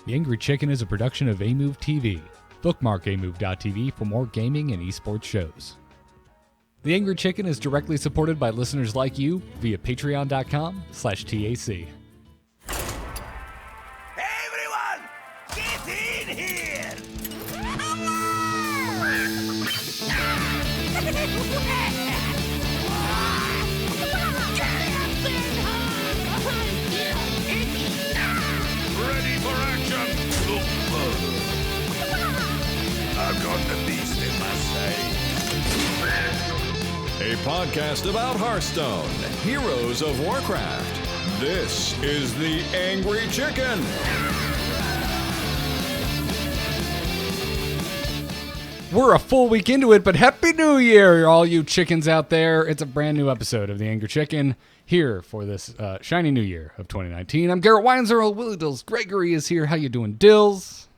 The Angry Chicken is a production of Amove TV. Bookmark amove.tv for more gaming and eSports shows. The Angry Chicken is directly supported by listeners like you via patreon.com/TAC. Everyone, get in here! Ready for action! I've got the beast in my sight. A podcast about Hearthstone, Heroes of Warcraft. This is The Angry Chicken. We're a full week into it, but Happy New Year, all you chickens out there. It's a brand new episode of The Angry Chicken here for this shiny new year of 2019. I'm Garrett Weinzerl. Willie Dills Gregory is here. How you doing, Dills?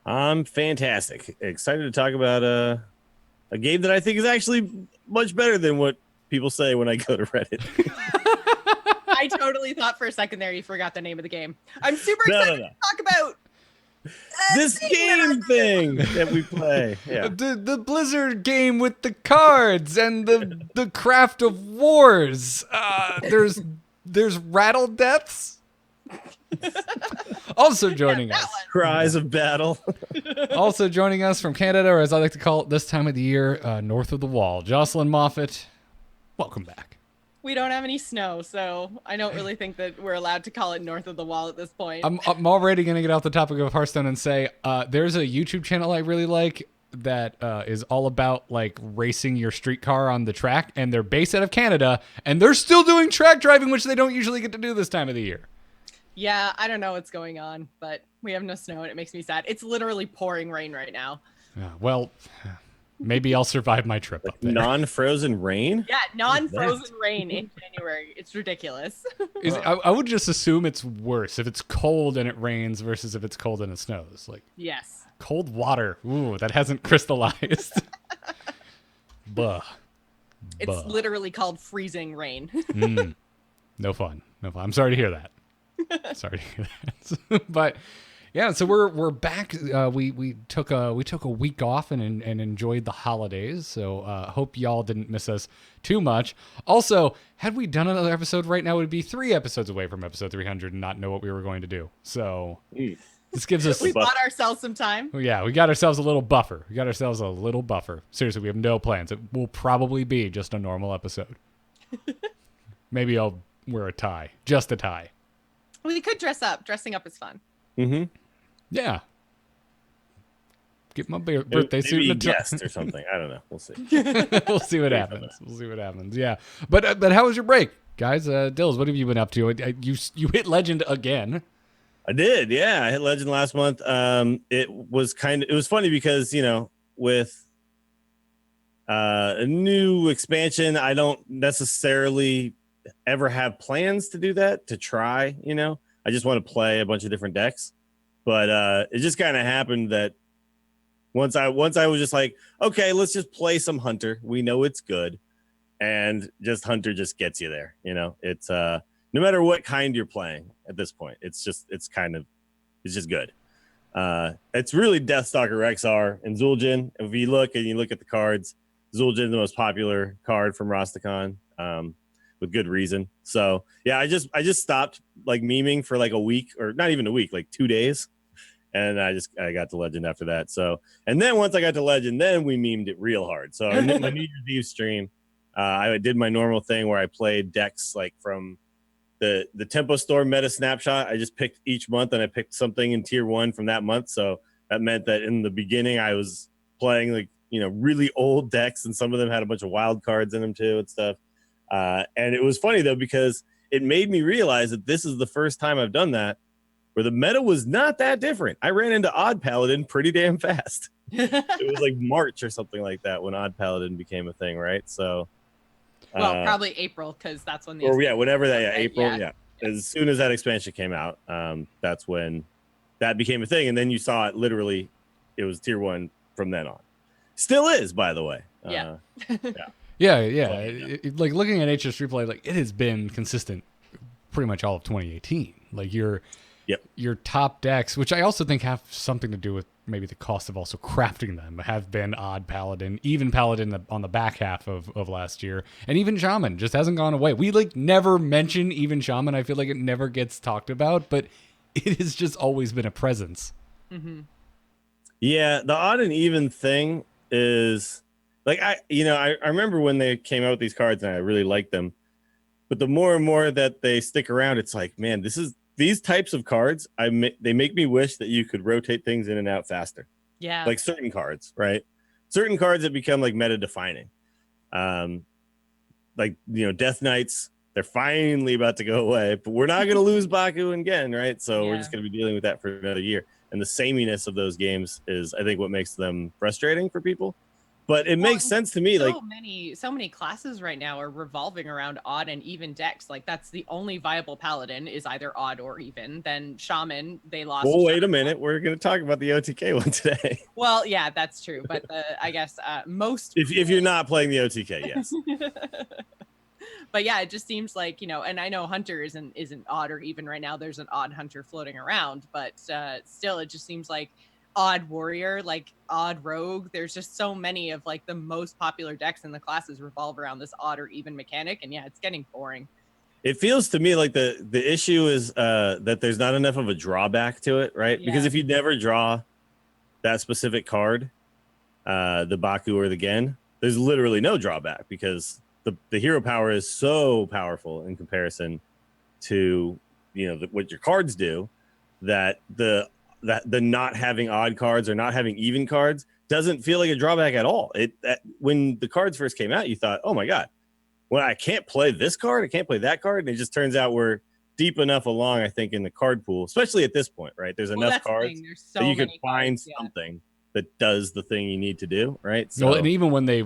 I'm fantastic. Excited to talk about a game that I think is actually much better than what people say when I go to Reddit. I totally thought for a second there you forgot the name of the game. I'm super excited to talk about this game thing that we play. Yeah. The Blizzard game with the cards and the craft of wars. There's rattle deaths. Also joining us. Cries of battle. Also joining us from Canada, or as I like to call it this time of the year, north of the wall, Jocelyn Moffat. Welcome back. We don't have any snow, so I don't really think that we're allowed to call it north of the wall at this point. I'm already going to get off the topic of Hearthstone and say there's a YouTube channel I really like that is all about like racing your streetcar on the track, and they're based out of Canada, and they're still doing track driving, which they don't usually get to do this time of the year. Yeah, I don't know what's going on, but we have no snow and it makes me sad. It's literally pouring rain right now. Well, maybe I'll survive my trip up there. Non-frozen rain? Yeah, non-frozen rain in January. It's ridiculous. I would just assume it's worse if it's cold and it rains versus if it's cold and it snows. Like Yes. cold water. Ooh, that hasn't crystallized. Buh. It's literally called freezing rain. No fun. No fun. I'm sorry to hear that. Sorry to hear that. But yeah, so we're back. We took a week off and enjoyed the holidays. So hope y'all didn't miss us too much. Also, had we done another episode right now, we'd be 3 episodes away from episode 300 and not know what we were going to do. So this gives us. We bought ourselves some time. Yeah, we got ourselves a little buffer. Seriously, we have no plans. It will probably be just a normal episode. Maybe I'll wear a tie, just a tie. We could dress up. Dressing up is fun. Mm-hmm. Yeah. Get my birthday suit and a guest or something. I don't know. We'll see. We'll see what happens. Yeah. But how was your break, guys? Dills, what have you been up to? You hit Legend again. I did. Yeah, I hit Legend last month. It was funny because, with a new expansion, I don't necessarily ever have plans to do that, to try. I just want to play a bunch of different decks. But it just kind of happened that once I was just like, okay, let's just play some Hunter. We know it's good, and just Hunter just gets you there. It's no matter what kind you're playing at this point, it's just good. It's really Deathstalker Rexar and Zul'jin. If you look at the cards, Zul'jin the most popular card from Rastakhan, with good reason. So yeah, I just stopped like memeing for like a week, or not even a week, like 2 days. And I got to Legend after that. So, and then once I got to Legend, then we memed it real hard. So in my New Year's Eve stream, I did my normal thing where I played decks like from the Tempo Storm meta snapshot. I just picked each month and I picked something in tier 1 from that month. So that meant that in the beginning I was playing like, really old decks, and some of them had a bunch of wild cards in them too and stuff. And it was funny though, because it made me realize that this is the first time I've done that where the meta was not that different. I ran into Odd Paladin pretty damn fast. It was like March or something like that when Odd Paladin became a thing, right? So, probably April, because that's when whenever that April, yeah. As soon as that expansion came out, that's when that became a thing, and then you saw it literally. It was tier 1 from then on. Still is, by the way. Yeah. Like looking at HS Replay, like it has been consistent pretty much all of 2018. Like your top decks, which I also think have something to do with maybe the cost of also crafting them, have been Odd Paladin, even Paladin on the back half of last year, and even Shaman just hasn't gone away. We like never mention even Shaman. I feel like it never gets talked about, but it has just always been a presence. Mm-hmm. Yeah, the odd and even thing is like I remember when they came out with these cards and I really liked them. But the more and more that they stick around, it's like, man, these types of cards, they make me wish that you could rotate things in and out faster. Yeah. Like certain cards, right? Certain cards that become like meta defining. Like, Death Knights, they're finally about to go away, but we're not going to lose Baku again, right? So we're just going to be dealing with that for another year. And the sameness of those games is, I think, what makes them frustrating for people. But it makes sense to me. So many classes right now are revolving around odd and even decks. Like that's the only viable paladin is either odd or even. Then shaman, they lost. Well, wait a minute. We're going to talk about the OTK one today. Well, yeah, that's true. But I guess most. If you're not playing the OTK, yes. But yeah, it just seems like, and I know hunter isn't odd or even right now. There's an odd hunter floating around, but still, it just seems like odd warrior, like odd rogue. There's just so many of like the most popular decks in the classes revolve around this odd or even mechanic, and yeah, it's getting boring. It feels to me like the issue is that there's not enough of a drawback to it, right? Yeah. Because if you never draw that specific card, the Baku or the Gen, there's literally no drawback because the hero power is so powerful in comparison to what your cards do that the not having odd cards or not having even cards doesn't feel like a drawback at all. When the cards first came out, you thought, oh my god, well, I can't play this card, I can't play that card, and it just turns out we're deep enough along, I think, in the card pool, especially at this point, right? There's enough cards that you can find something that does the thing you need to do, right? So, well, and even when they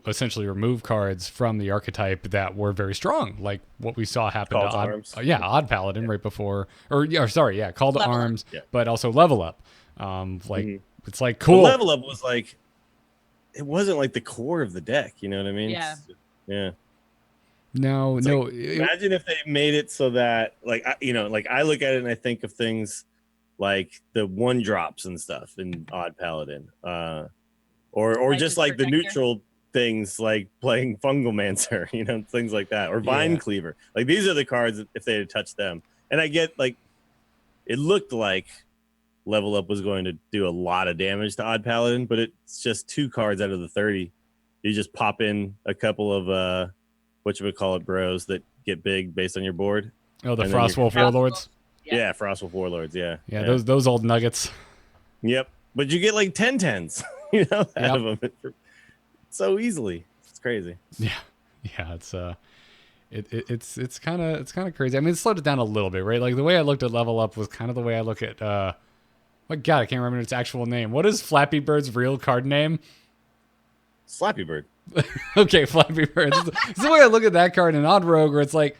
essentially remove cards from the archetype that were very strong, like what we saw happen to Odd Paladin right before, Call to Arms, but also Level Up. It's like cool. But Level Up was like, it wasn't like the core of the deck, you know what I mean? Yeah. No. Imagine if they made it so that, like, I look at it and I think of things like the 1-drops and stuff in Odd Paladin, or just like the neutral things like playing Fungalmancer, things like that, or Vine Cleaver. Like these are the cards if they had touched them. And I get like, it looked like Level Up was going to do a lot of damage to Odd Paladin, but it's just 2 cards out of the 30. You just pop in a couple of whatchamacallit bros that get big based on your board. Oh, the Frostwolf Warlords. Yeah, Frostwolf Warlords. Yeah. Those old nuggets. Yep, but you get like 10/10s, out of them so easily. It's crazy. Yeah. It's kind of crazy. I mean, it slowed it down a little bit, right? Like the way I looked at Level Up was kind of the way I look at. My God, I can't remember its actual name. What is Flappy Bird's real card name? Slappy Bird. Okay, Flappy Bird. It's the way I look at that card in Odd Rogue, where it's like,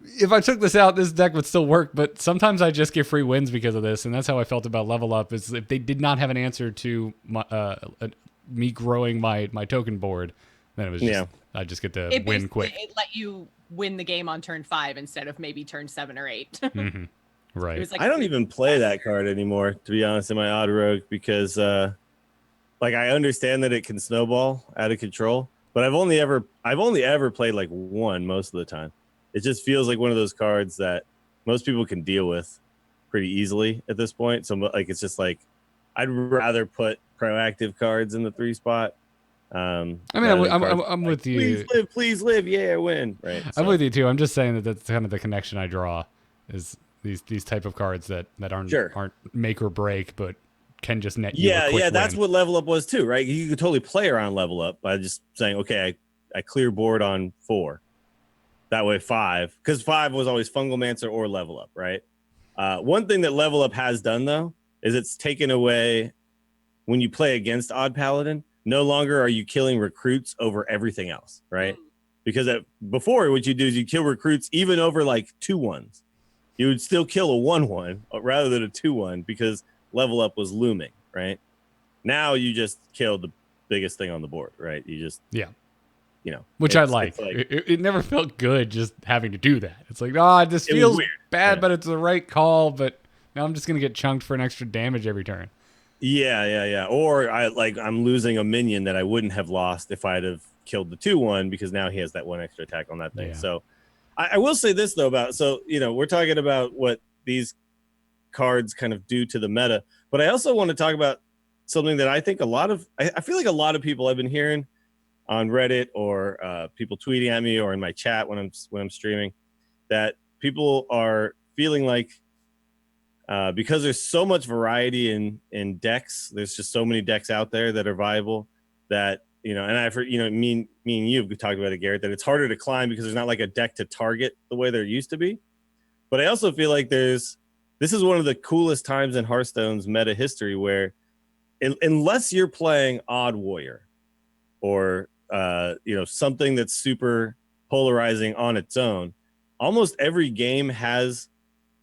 if I took this out, this deck would still work, but sometimes I just get free wins because of this, and that's how I felt about Level Up. Is if they did not have an answer to me growing my token board, then it was just I just get to win quick. It let you win the game on turn 5 instead of maybe turn 7 or 8. Mm-hmm. Right. It was like I don't even play that card anymore, to be honest, in my Odd Rogue because like I understand that it can snowball out of control, but I've only ever played like one most of the time. It just feels like one of those cards that most people can deal with pretty easily at this point. So like it's just like I'd rather put proactive cards in the 3 spot. I'm with you. Please live, yeah, win. Right. I'm with you too. I'm just saying that's kind of the connection I draw is these type of cards that aren't make or break, but can just net you a quick win. That's what Level Up was too, right? You could totally play around Level Up by just saying, okay, I clear board on 4. That way 5, because 5 was always Fungalmancer or Level Up, right? One thing that Level Up has done, though, is it's taken away, when you play against Odd Paladin, no longer are you killing recruits over everything else, right? Because before, what you do is you kill recruits even over like 2/1s. You would still kill a 1/1 rather than a 2/1 because Level Up was looming, right? Now you just kill the biggest thing on the board, right? You just which I like. It never felt good just having to do that. It's like, oh, this feels bad, but it's the right call. But now I'm just gonna get chunked for an extra damage every turn. Yeah. Or I'm losing a minion that I wouldn't have lost if I'd have killed the 2/1 because now he has that one extra attack on that thing. Yeah. So I will say this though we're talking about what these cards kind of do to the meta, but I also want to talk about something that I think I feel like a lot of people I've been hearing on Reddit or people tweeting at me or in my chat when I'm streaming, that people are feeling like because there's so much variety in decks, there's just so many decks out there that are viable that and I've heard me and you have talked about it, Garrett, that it's harder to climb because there's not like a deck to target the way there used to be. But I also feel like this is one of the coolest times in Hearthstone's meta history where unless you're playing Odd Warrior or something that's super polarizing on its own, almost every game has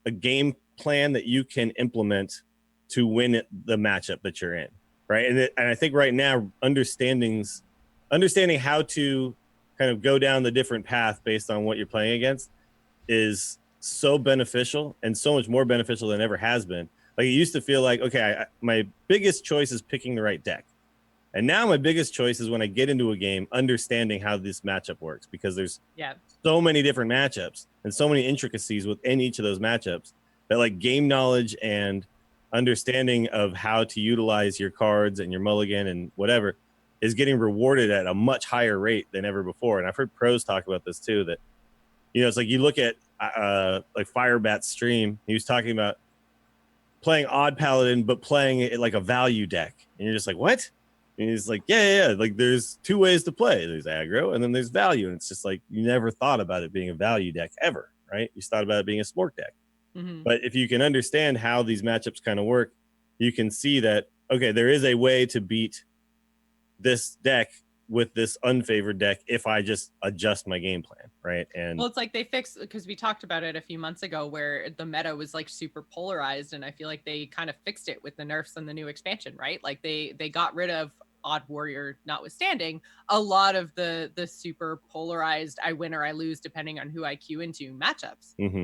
a game plan that you can implement to win the matchup that you're in, right? And I think right now understanding how to kind of go down the different path based on what you're playing against is so beneficial and so much more beneficial than ever has been. Like it used to feel like, okay, my biggest choice is picking the right deck. And now my biggest choice is when I get into a game, understanding how this matchup works, because there's so many different matchups and so many intricacies within each of those matchups that like game knowledge and understanding of how to utilize your cards and your mulligan and whatever is getting rewarded at a much higher rate than ever before. And I've heard pros talk about this too, that, it's like you look at like Firebat's stream, he was talking about playing Odd Paladin, but playing it like a value deck. And you're just like, what? And he's like, yeah. Like there's two ways to play. There's aggro and then there's value. And it's just like, you never thought about it being a value deck ever, right? You thought about it being a spork deck. Mm-hmm. But if you can understand how these matchups kind of work, you can see that, okay, there is a way to beat this deck with this unfavored deck if I just adjust my game plan, right? And well, it's like they fixed, because we talked about it a few months ago where the meta was like super polarized, and I feel like they kind of fixed it with the nerfs and the new expansion, right? Like they got rid of Odd Warrior notwithstanding a lot of the super polarized I win or I lose depending on who I queue into matchups. Mm-hmm.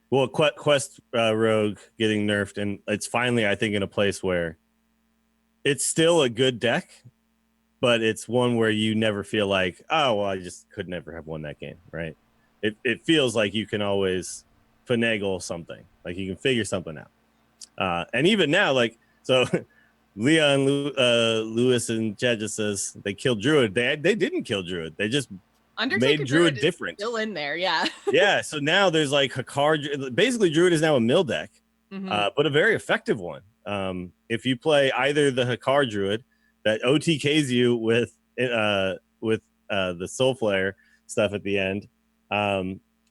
Well, Quest Rogue getting nerfed, and it's finally, I think, in a place where it's still a good deck, but it's one where you never feel like, oh, well, I just could never have won that game, right? It feels like you can always finagle something, like you can figure something out. And even now, like, so Leon Lewis and Chad just says they killed Druid. They didn't kill Druid. They just made Druid different. Still in there, yeah. Yeah, so now there's like Hakar. Basically, Druid is now a mill deck, but a very effective one. If you play either the Hakar Druid that OTKs you with the Soul Flare stuff at the end,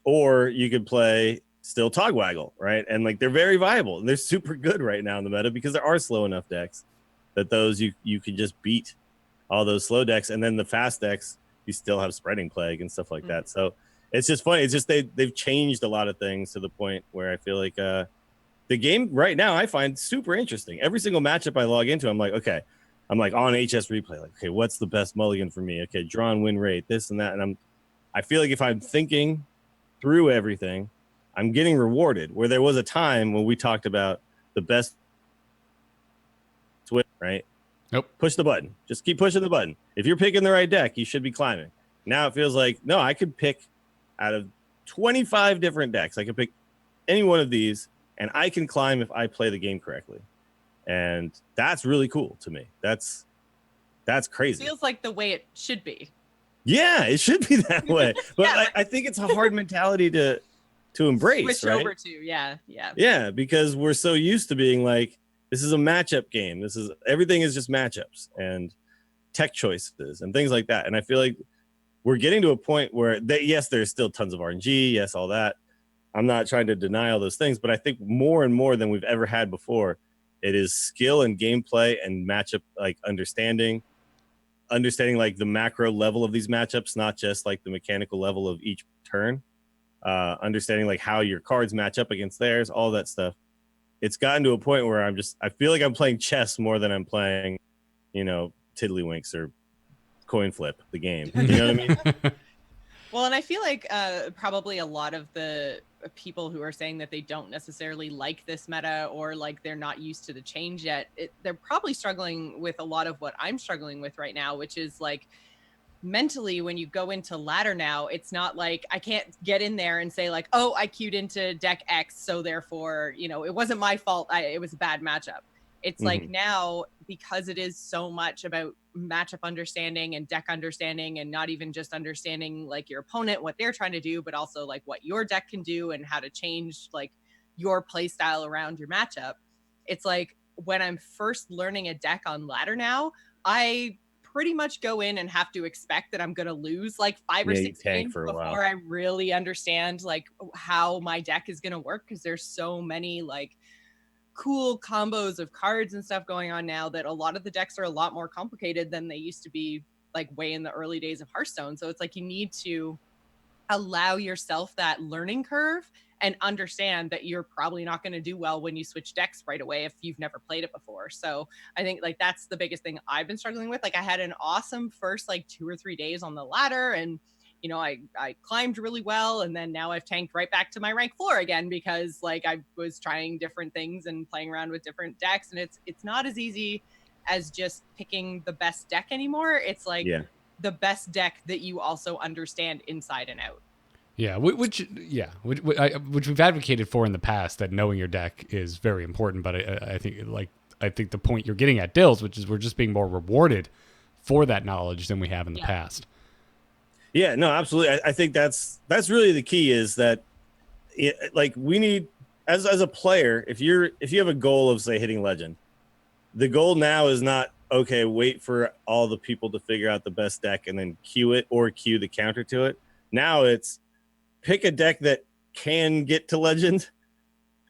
or you could play still Togwaggle, right? And like they're very viable and they're super good right now in the meta because there are slow enough decks that those you could just beat all those slow decks, and then the fast decks you still have Spreading Plague and stuff like that. So it's just funny. It's just they've changed a lot of things to the point where I feel like the game right now I find super interesting. Every single matchup I log into, I'm like, okay. I'm like on HS replay, like, okay, what's the best mulligan for me? Okay, draw and win rate, this and that. And I feel like if I'm thinking through everything, I'm getting rewarded. Where there was a time when we talked about the best twist, right? Nope. Push the button. Just keep pushing the button. If you're picking the right deck, you should be climbing. Now it feels like, no, I could pick out of 25 different decks. I could pick any one of these, and I can climb if I play the game correctly. And that's really cool to me. That's crazy. It feels like the way it should be. Yeah, it should be that way. But yeah, I think it's a hard mentality to embrace. Switch right? over to, yeah. Yeah, because we're so used to being like, this is a matchup game. Everything is just matchups and tech choices and things like that. And I feel like we're getting to a point where yes, there's still tons of RNG, yes, all that. I'm not trying to deny all those things, but I think more and more than we've ever had before, it is skill and gameplay and matchup, like understanding like the macro level of these matchups, not just like the mechanical level of each turn. Understanding like how your cards match up against theirs, all that stuff. It's gotten to a point where I feel like I'm playing chess more than I'm playing, Tiddlywinks or coin flip the game. You know what I mean? Well, and I feel like probably a lot of the people who are saying that they don't necessarily like this meta or like they're not used to the change yet, they're probably struggling with a lot of what I'm struggling with right now, which is like mentally when you go into ladder now, it's not like I can't get in there and say like, oh, I queued into deck X, so therefore, you know, it wasn't my fault. It was a bad matchup. It's like now, because it is so much about matchup understanding and deck understanding, and not even just understanding like your opponent, what they're trying to do, but also like what your deck can do and how to change like your play style around your matchup. It's like when I'm first learning a deck on ladder now, I pretty much go in and have to expect that I'm going to lose like 5 or 6 games before I really understand like how my deck is going to work, because there's so many like cool combos of cards and stuff going on now that a lot of the decks are a lot more complicated than they used to be like way in the early days of Hearthstone. So it's like you need to allow yourself that learning curve and understand that you're probably not going to do well when you switch decks right away if you've never played it before. So I think like that's the biggest thing I've been struggling with. Like I had an awesome first like 2 or 3 days on the ladder, and you know, I climbed really well, and then now I've tanked right back to my rank 4 again because like I was trying different things and playing around with different decks, and it's not as easy as just picking the best deck anymore. It's like the best deck that you also understand inside and out. Yeah, which we've advocated for in the past, that knowing your deck is very important. But I think the point you're getting at, Dills, which is we're just being more rewarded for that knowledge than we have in the past. Yeah, no, absolutely. I think that's really the key, is that like we need as a player, if you have a goal of say hitting legend, the goal now is not okay, wait for all the people to figure out the best deck and then queue it or queue the counter to it. Now it's pick a deck that can get to legend,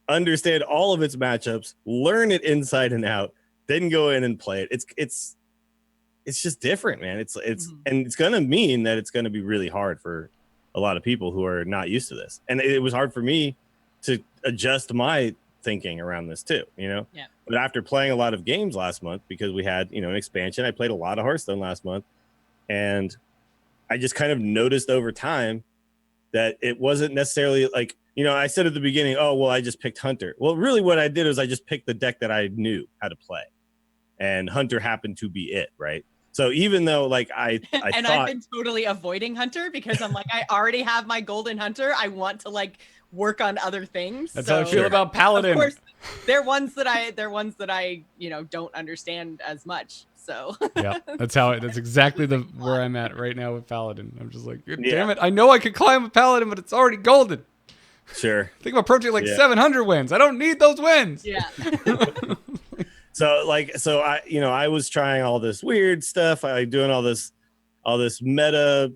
understand all of its matchups, learn it inside and out, then go in and play it. It's just different, man. It's and it's gonna mean that it's gonna be really hard for a lot of people who are not used to this. And it was hard for me to adjust my thinking around this too, you know? Yeah. But after playing a lot of games last month, because we had, you know, an expansion, I played a lot of Hearthstone last month, and I just kind of noticed over time that it wasn't necessarily like, you know, I said at the beginning, oh, well, I just picked Hunter. Well, really what I did is I just picked the deck that I knew how to play, and Hunter happened to be it, right? So even though like I and thought, I've been totally avoiding Hunter because I'm like, I already have my golden Hunter. I want to like work on other things. That's how I feel about Paladin. Of course, they're ones that I, you know, don't understand as much. So yeah, that's exactly where I'm at right now with Paladin. I'm just like, damn it, I know I could climb a Paladin, but it's already golden. Sure. I think I'm approaching like 700 wins. I don't need those wins. Yeah. So I was trying all this weird stuff. I doing all this meta,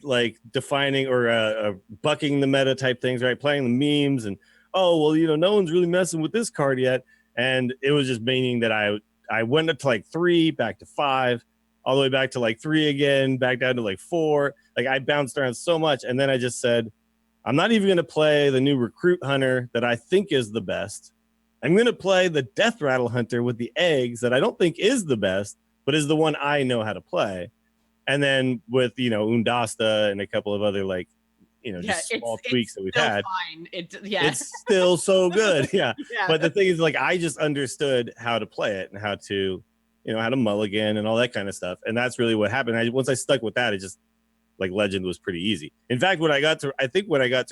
like defining or bucking the meta type things, right? Playing the memes and, oh, well, you know, no one's really messing with this card yet. And it was just meaning that I went up to like 3, back to 5, all the way back to like 3 again, back down to like 4. Like I bounced around so much. And then I just said, I'm not even going to play the new Recruit Hunter that I think is the best. I'm going to play the Death Rattle Hunter with the eggs that I don't think is the best, but is the one I know how to play. And then with, you know, Undasta and a couple of other, like, you know, just small tweaks that we've had. Fine. It's still so good. Yeah. But the thing is, like, I just understood how to play it and how to, you know, how to mulligan and all that kind of stuff. And that's really what happened. Once I stuck with that, it just, like, Legend was pretty easy. In fact, when I got to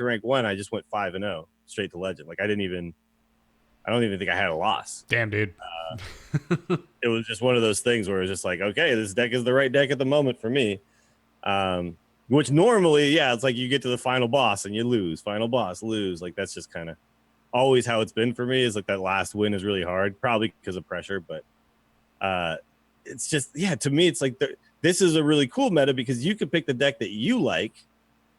rank 1, I just went 5-0 straight to Legend. Like, I don't even think I had a loss. Damn, dude. It was just one of those things where it was just like, okay, this deck is the right deck at the moment for me. Which normally, it's like you get to the final boss and you lose. Final boss, lose. Like that's just kind of always how it's been for me. Is like that last win is really hard, probably because of pressure. But it's just, to me, it's like this is a really cool meta because you can pick the deck that you like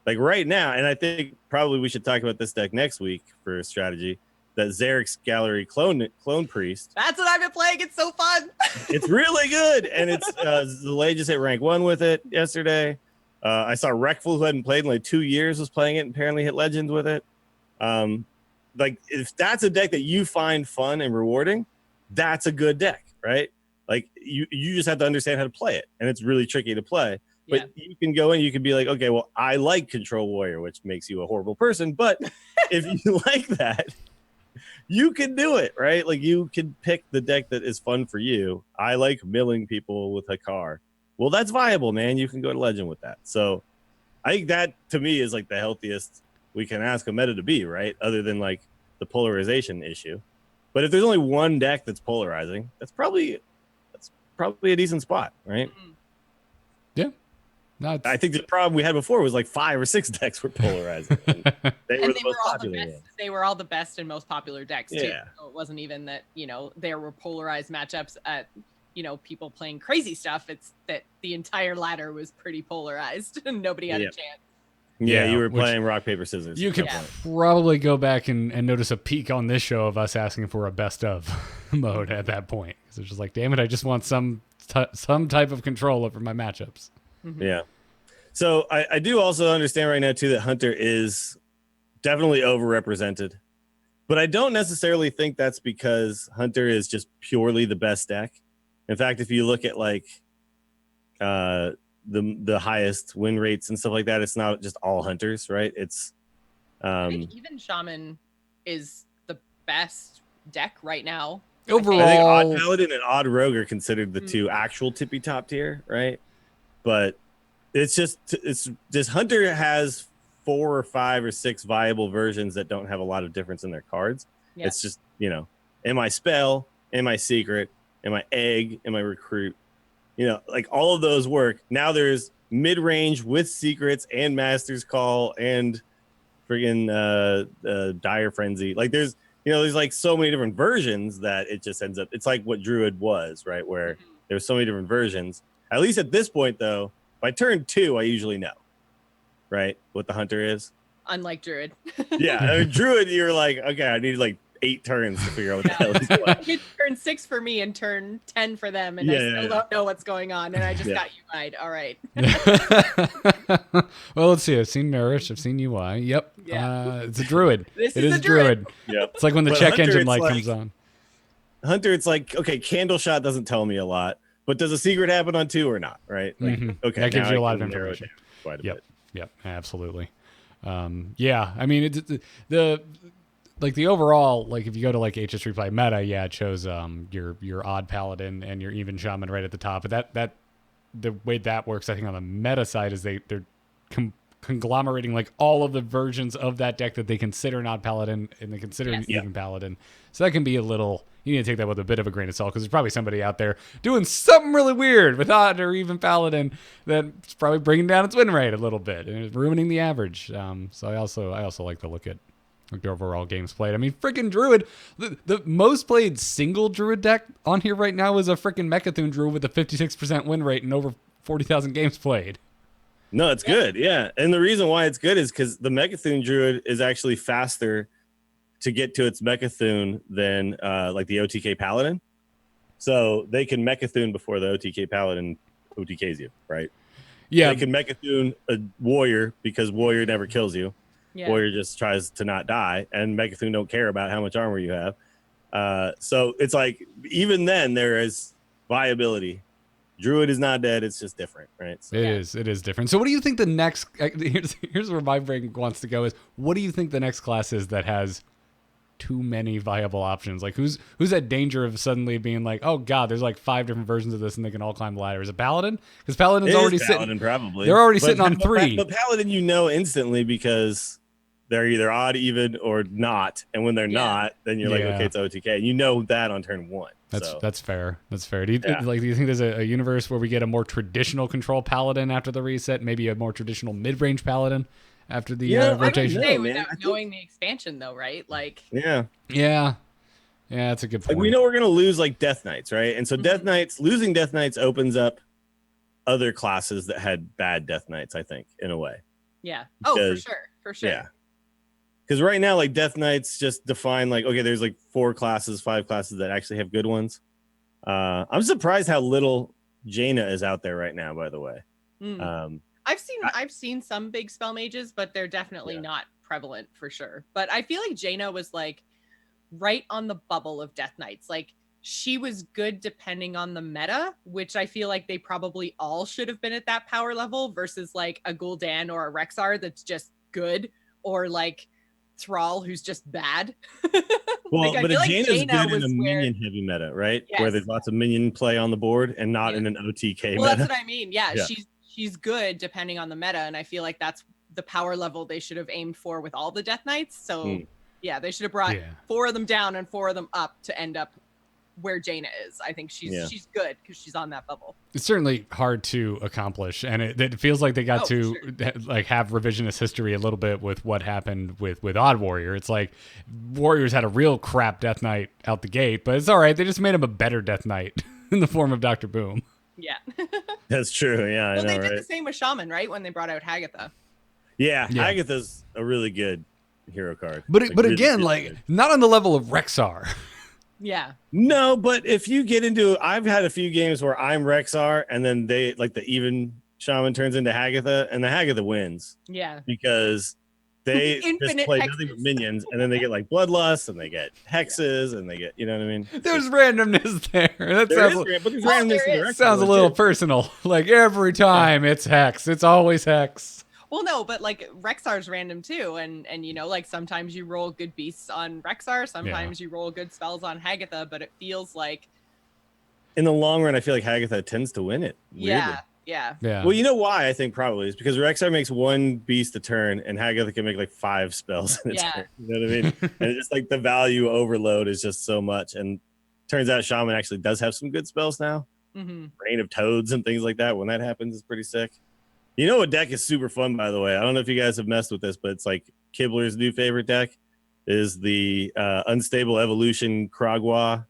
right now. And I think probably we should talk about this deck next week for a strategy. That Zarek's Gallery clone priest. That's what I've been playing. It's so fun. It's really good, and it's Zalay just hit rank 1 with it yesterday. I saw Wreckful, who hadn't played in like 2 years, was playing it and apparently hit Legends with it. Like if that's a deck that you find fun and rewarding, that's a good deck, right? Like you just have to understand how to play it, and it's really tricky to play. Yeah. But you can go in, you can be like, okay, well, I like Control Warrior, which makes you a horrible person. But if you like that, you can do it, right? Like you can pick the deck that is fun for you. I like milling people with Hakar. Well, that's viable, man. You can go to Legend with that. So I think that to me is like the healthiest we can ask a meta to be, right? Other than like the polarization issue. But if there's only one deck that's polarizing, that's probably a decent spot, right? Mhm. Yeah. No, I think the problem we had before was like 5 or 6 decks were polarizing. And they were And the most popular best. ones. They were all the best and most popular decks too. Yeah. So it wasn't even that, there were polarized matchups at, people playing crazy stuff. It's that the entire ladder was pretty polarized and nobody had a chance. Yeah, Yeah, you were which playing rock, paper, scissors. You could Yeah. probably go back and notice a peak on this show of us asking for a best of mode at that point. Because it's just like, damn it, I just want some type of control over my matchups. Mhm. Yeah. So I do also understand right now too that Hunter is definitely overrepresented, but I don't necessarily think that's because Hunter is just purely the best deck. In fact, if you look at like the highest win rates and stuff like that, it's not just all Hunters, right? It's I think even Shaman is the best deck right now. Overall, I think Odd Paladin and Odd Rogue are considered the Mm. two actual tippy top tier, right? But it's just Hunter has 4 or 5 or 6 viable versions that don't have a lot of difference in their cards. Yeah. It's just, am I spell? Am I secret? Am I egg? Am I recruit? Like all of those work. Now there's mid range with secrets and master's call and friggin' dire frenzy. Like there's like so many different versions that it just ends up. It's like what Druid was, right? Where there's so many different versions. At least at this point, though, by turn 2, I usually know, right, what the Hunter is. Unlike Druid. Yeah, I mean, Druid, you're like, okay, I need like 8 turns to figure out what the hell is going on. It's turn 6 for me and turn 10 for them, and I still don't know what's going on, and I just got UI. All right. Well, let's see. I've seen Nourish. I've seen UI. Yep. Yeah. It's a Druid. This It is is a Druid. Yep. It's like when the But check Hunter, engine it's light like- comes on. Hunter, it's like, okay, candle shot doesn't tell me a lot, but does a secret happen on 2 or not, right? Like, Mhm. okay, That gives now you a I lot of can narrow it information. down quite a Yep. bit. Yep. Absolutely. Yeah. I mean, the overall, like if you go to like HS Replay meta, yeah, it shows your odd paladin and your even shaman right at the top. But that the way that works, I think on the meta side is they're conglomerating like all of the versions of that deck that they consider an odd paladin and they consider an Yes. even paladin. So that can be a little. You need to take that with a bit of a grain of salt because there's probably somebody out there doing something really weird with odd or even paladin that's probably bringing down its win rate a little bit and it's ruining the average. So I also like to look at like the overall games played. I mean, freaking Druid, the most played single Druid deck on here right now is a freaking Mechathune Druid with a 56% win rate and over 40,000 games played. No, it's good. Yeah. And the reason why it's good is because the Mechathune Druid is actually faster to get to its Mechathune than like the OTK Paladin. So they can Mechathune before the OTK Paladin OTKs you, right? Yeah. They can Mechathune a Warrior because Warrior never kills you. Yeah. Warrior just tries to not die, and Mechathune don't care about how much armor you have. So it's like, even then, there is viability. Druid is not dead. It's just different, right? So, It is different. So what do you think the next, here's where my brain wants to go is, what do you think the next class is that has too many viable options? Like who's at danger of suddenly being like, oh god, there's like 5 different versions of this and they can all climb the ladder? Is it Paladin? Because Paladin's it already is Paladin, sitting. probably. They're already sitting on 3. But Paladin, instantly because they're either odd, even, or not. And when they're not, then you're like, Yeah. okay, it's OTK. And you know that on turn 1. That's fair. That's fair. Do you Yeah. do you think there's a universe where we get a more traditional control Paladin after the reset, maybe a more traditional mid-range Paladin after the Yeah, I don't rotation? know. Hey, man. without I think- knowing the expansion, though, right? Like, Yeah. Yeah, that's a good point. Like, we know we're going to lose like Death Knights, right? And so losing Death Knights opens up other classes that had bad Death Knights, I think, in a way. yeah. Oh, Because- for sure. Yeah. Because right now, like, Death Knights just define like, okay, there's like 4 classes, 5 classes that actually have good ones. I'm surprised how little Jaina is out there right now, by the way. Mm. I've seen some big spell mages, but they're definitely not prevalent for sure. But I feel like Jaina was like right on the bubble of Death Knights. Like she was good depending on the meta, which I feel like they probably all should have been at that power level versus like a Gul'dan or a Rexar that's just good, or like Thrall who's just bad. Well, Like, I but feel like Jaina's Jaina good in was a where, minion heavy meta, right? Where yes. there's lots of minion play on the board and not Yeah. in an OTK Well, meta. that's what I mean. Yeah, Yeah. she's good depending on the meta, and I feel like that's the power level they should have aimed for with all the Death Knights. So yeah, they should have brought Yeah. 4 of them down and 4 of them up to end up where Jaina is. I think she's good because she's on that bubble. It's certainly hard to accomplish, and it feels like they got to sure. like have revisionist history a little bit with what happened with Odd Warrior. It's like Warriors had a real crap Death Knight out the gate, but it's all right. They just made him a better Death Knight in the form of Dr. Boom. Yeah. That's true. Yeah, I Well, know, they did right? the same with Shaman, right? When they brought out Hagatha. Yeah, Yeah. Agatha's a really good hero card. But Like, but really again, good. like not on the level of Rexar. Yeah. No, but if you get into, I've had a few games where I'm Rexar and then they like the even shaman turns into Hagatha and the Hagatha wins Yeah. because they just Infinite play nothing but hexes. minions and then they get like bloodlust and they get hexes and they get, you know what I mean? There's randomness there. That There sounds, is, but there's Well, randomness in there the is. Rexar sounds a one, little too. personal. Like every time it's Hex. It's always Hex. Well, no, but like Rexar's random too, and you know, like sometimes you roll good beasts on Rexar, sometimes you roll good spells on Hagatha, but it feels like In the long run, I feel like Hagatha tends to win it. Weirdly. yeah. Well, you know why I think probably is because Rexar makes one beast a turn and Hagatha can make like 5 spells in a Yeah. turn. You know what I mean? And it's just like the value overload is just so much. And turns out Shaman actually does have some good spells now. Mm-hmm. Rain of Toads and things like that. When that happens, is pretty sick. You know what deck is super fun, by the way? I don't know if you guys have messed with this, but it's like Kibler's new favorite deck is the Unstable Evolution Kragwa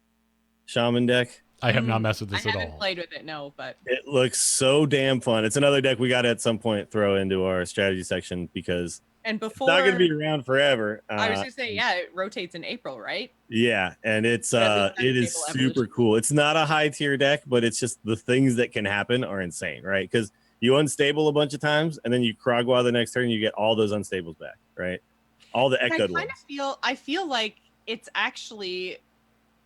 Shaman deck. I have not messed with I this at haven't all. played with it, no, but It looks so damn fun. It's another deck we got to at some point throw into our strategy section because and it's before not going to be around forever. I was gonna say, yeah, it rotates in April, right? Yeah, and it's Yeah, it is Unstable super Evolution. cool. It's not a high tier deck, but it's just the things that can happen are insane, right? Because you unstable a bunch of times and then you Kragwa the next turn, you get all those unstables back, right? All the And echoed ones. I feel like it's actually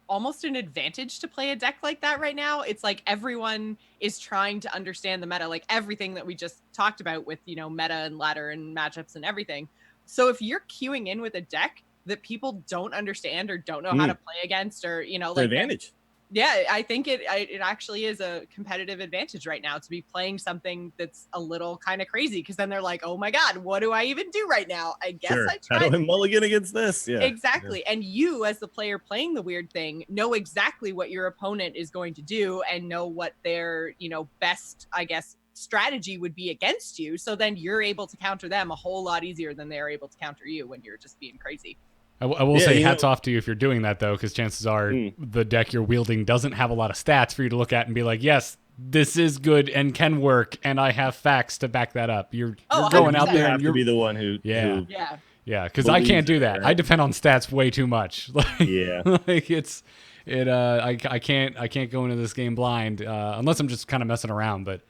almost an advantage to play a deck like that right now. It's like everyone is trying to understand the meta, like everything that we just talked about with, you know, meta and ladder and matchups and everything. So if you're queuing in with a deck that people don't understand or don't know how to play against, or, you know, It's an like advantage. yeah, I think it actually is a competitive advantage right now to be playing something that's a little kind of crazy, because then they're like, oh my god, what do I even do right now? I guess Sure. I How tried. do I mulligan against this? Yeah. Exactly. And you, as the player playing the weird thing, know exactly what your opponent is going to do and know what their, you know, best, I guess, strategy would be against you. So then you're able to counter them a whole lot easier than they're able to counter you when you're just being crazy. I will Yeah, say you hats know- off to you if you're doing that, though, because chances are the deck you're wielding doesn't have a lot of stats for you to look at and be like, yes, this is good and can work, and I have facts to back that up. You're going out You there have and to you're be the one who Yeah. Yeah. yeah, because I believes can't do it, that. right? I depend on stats way too much. Like, Yeah. like I can't go into this game blind unless I'm just kind of messing around. But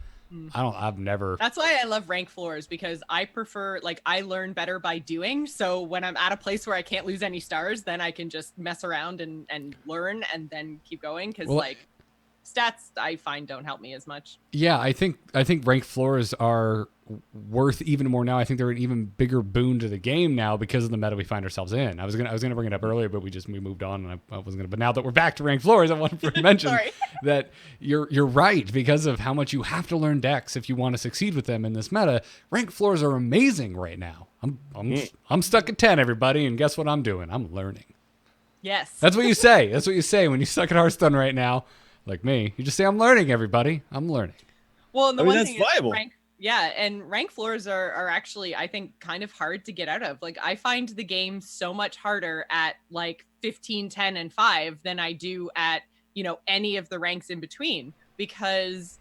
I've never. That's why I love rank floors, because I prefer, like, I learn better by doing. So when I'm at a place where I can't lose any stars, then I can just mess around and learn and then keep going. Because Well, like stats, I find don't help me as much. Yeah, I think ranked floors are worth even more now. I think they're an even bigger boon to the game now because of the meta we find ourselves in. I was gonna bring it up earlier, but we moved on, and I wasn't gonna. But now that we're back to ranked floors, I wanted to mention Sorry. that you're right, because of how much you have to learn decks if you want to succeed with them in this meta. Ranked floors are amazing right now. I'm stuck at 10, everybody, and guess what I'm doing? I'm learning. Yes. That's what you say. That's what you say when you suck at Hearthstone right now. Like me, you just say, I'm learning, everybody. I'm learning. Well, and the I mean, one that's thing is viable. and rank floors are actually, I think, kind of hard to get out of. Like, I find the game so much harder at like 15, 10, and 5 than I do at, you know, any of the ranks in between, because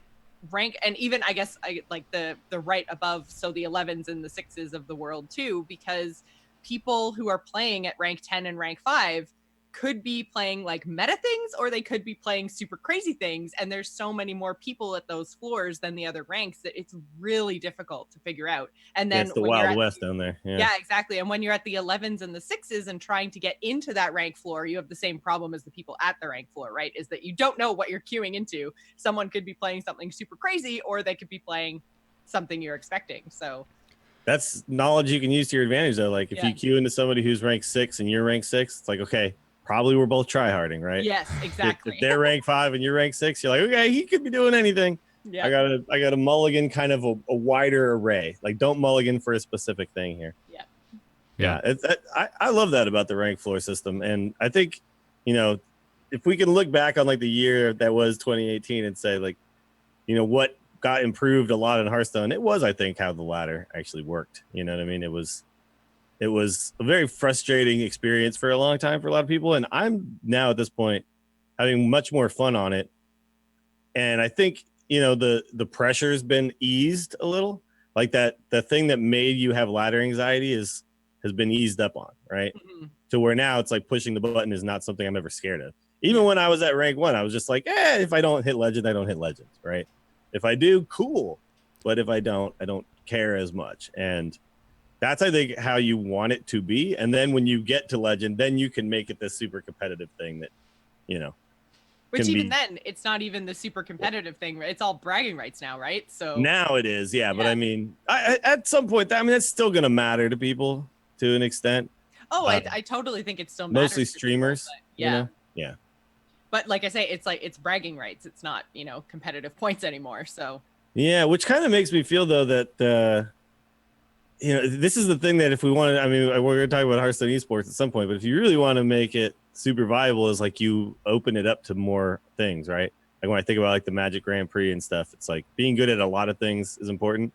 rank, and even I guess like the right above, so the 11s and the 6s of the world too, because people who are playing at rank 10 and rank 5, could be playing like meta things, or they could be playing super crazy things. And there's so many more people at those floors than the other ranks that it's really difficult to figure out. And then It's the when you're Wild at West down there. yeah, exactly. And when you're at the 11s and the 6s and trying to get into that rank floor, you have the same problem as the people at the rank floor, right? Is that you don't know what you're queuing into. Someone could be playing something super crazy, or they could be playing something you're expecting. So that's knowledge you can use to your advantage, though. Like if Yeah. you queue into somebody who's ranked 6 and you're ranked 6, it's like, okay, probably we're both tryharding, right? yes, exactly. If they're ranked 5 and you're ranked 6, you're like, okay, he could be doing anything. Yeah. I got a mulligan kind of a wider array. Like, don't mulligan for a specific thing here. Yeah. I love that about the rank floor system. And I think, if we can look back on like the year that was 2018 and say like, what got improved a lot in Hearthstone, it was, I think, how the ladder actually worked. You know what I mean? It was a very frustrating experience for a long time for a lot of people. And I'm now at this point having much more fun on it. And I think, the pressure's been eased a little. Like the thing that made you have ladder anxiety has been eased up on, right? Mhm. To where now it's like pushing the button is not something I'm ever scared of. Even when I was at rank 1, I was just like, if I don't hit legend, I don't hit legends, right? If I do, cool. But if I don't care as much. And that's, I think, how you want it to be. And then when you get to legend, then you can make it this super competitive thing that, Which can even be- then, it's not even the super competitive thing. It's all bragging rights now, right? So now it is, yeah. But Yeah. I mean, I at some point, that's still going to matter to people to an extent. I totally think it still matters. Mostly to people, streamers, but yeah. Yeah. But like I say, it's bragging rights. It's not, competitive points anymore. So Yeah, which kind of makes me feel though that this is the thing that if we want to, I mean, we're going to talk about Hearthstone eSports at some point, but if you really want to make it super viable, is like you open it up to more things, right? Like when I think about like the Magic Grand Prix and stuff, it's like being good at a lot of things is important.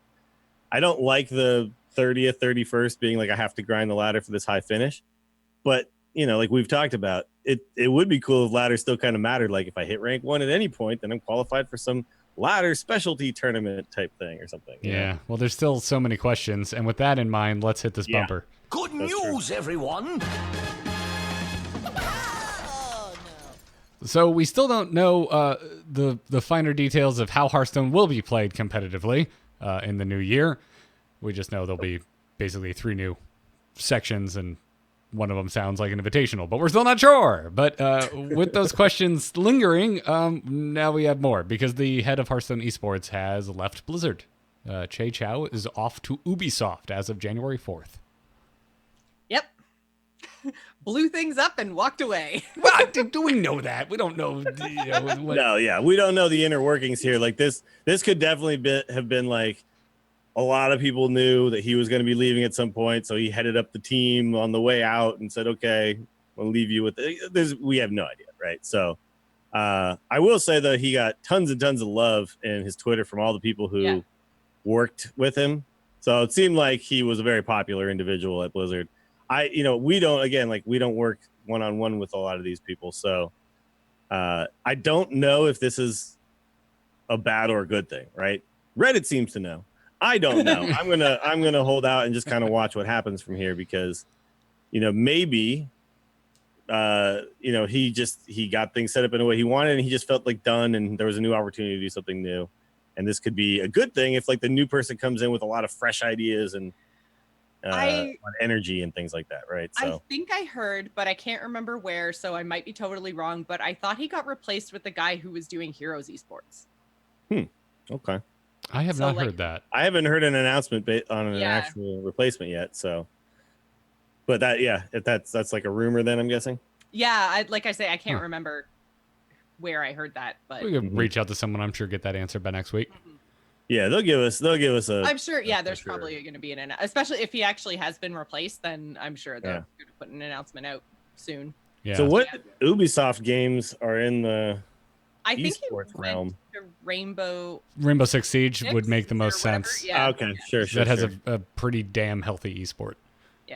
I don't like the 30th, 31st being like I have to grind the ladder for this high finish, but like we've talked about, it would be cool if ladder still kind of mattered. Like if I hit rank 1 at any point, then I'm qualified for some ladder specialty tournament type thing or something. Yeah. Well, there's still so many questions. And with that in mind, let's hit this Yeah. bumper. Good That's news, everyone. So we still don't know the finer details of how Hearthstone will be played competitively in the new year. We just know there'll be basically 3 new sections, and one of them sounds like an invitational, but we're still not sure. But with those questions lingering, now we have more, because the head of Hearthstone eSports has left Blizzard. Che Chow is off to Ubisoft as of January 4th. yep. Blew things up and walked away. What? Do we know that? We don't know. What. No, yeah, we don't know the inner workings here. Like this could definitely have been like a lot of people knew that he was going to be leaving at some point, so he headed up the team on the way out and said, "Okay, we'll leave you with this." We have no idea, right? So, I will say though, he got tons and tons of love in his Twitter from all the people who worked with him. So it seemed like he was a very popular individual at Blizzard. We don't work one-on-one with a lot of these people, so I don't know if this is a bad or a good thing, right? Reddit seems to know. I don't know. I'm gonna hold out and just kind of watch what happens from here, because maybe he got things set up in a way he wanted and he just felt like done, and there was a new opportunity to do something new. And this could be a good thing if like the new person comes in with a lot of fresh ideas and energy and things like that, right? So I think I heard, but I can't remember where, so I might be totally wrong, but I thought he got replaced with the guy who was doing Heroes Esports. okay. I have So, not like- heard that. I haven't heard an announcement on an Yeah. actual replacement yet. So, but if that's like a rumor, then I'm guessing. Yeah, like I say, I can't Huh. remember where I heard that, but We could Mhm. reach out to someone, I'm sure, get that answer by next week. Yeah, they'll give us a. I'm sure. Yeah, for there's sure. probably going to be especially if he actually has been replaced. Then I'm sure they're Yeah. going to put an announcement out soon. Yeah. So what Ubisoft games are in the I think he esports went realm? to Rainbow Rainbow Six Siege Six would make the or most whatever. sense. Yeah. Okay, sure. That has a pretty damn healthy esport.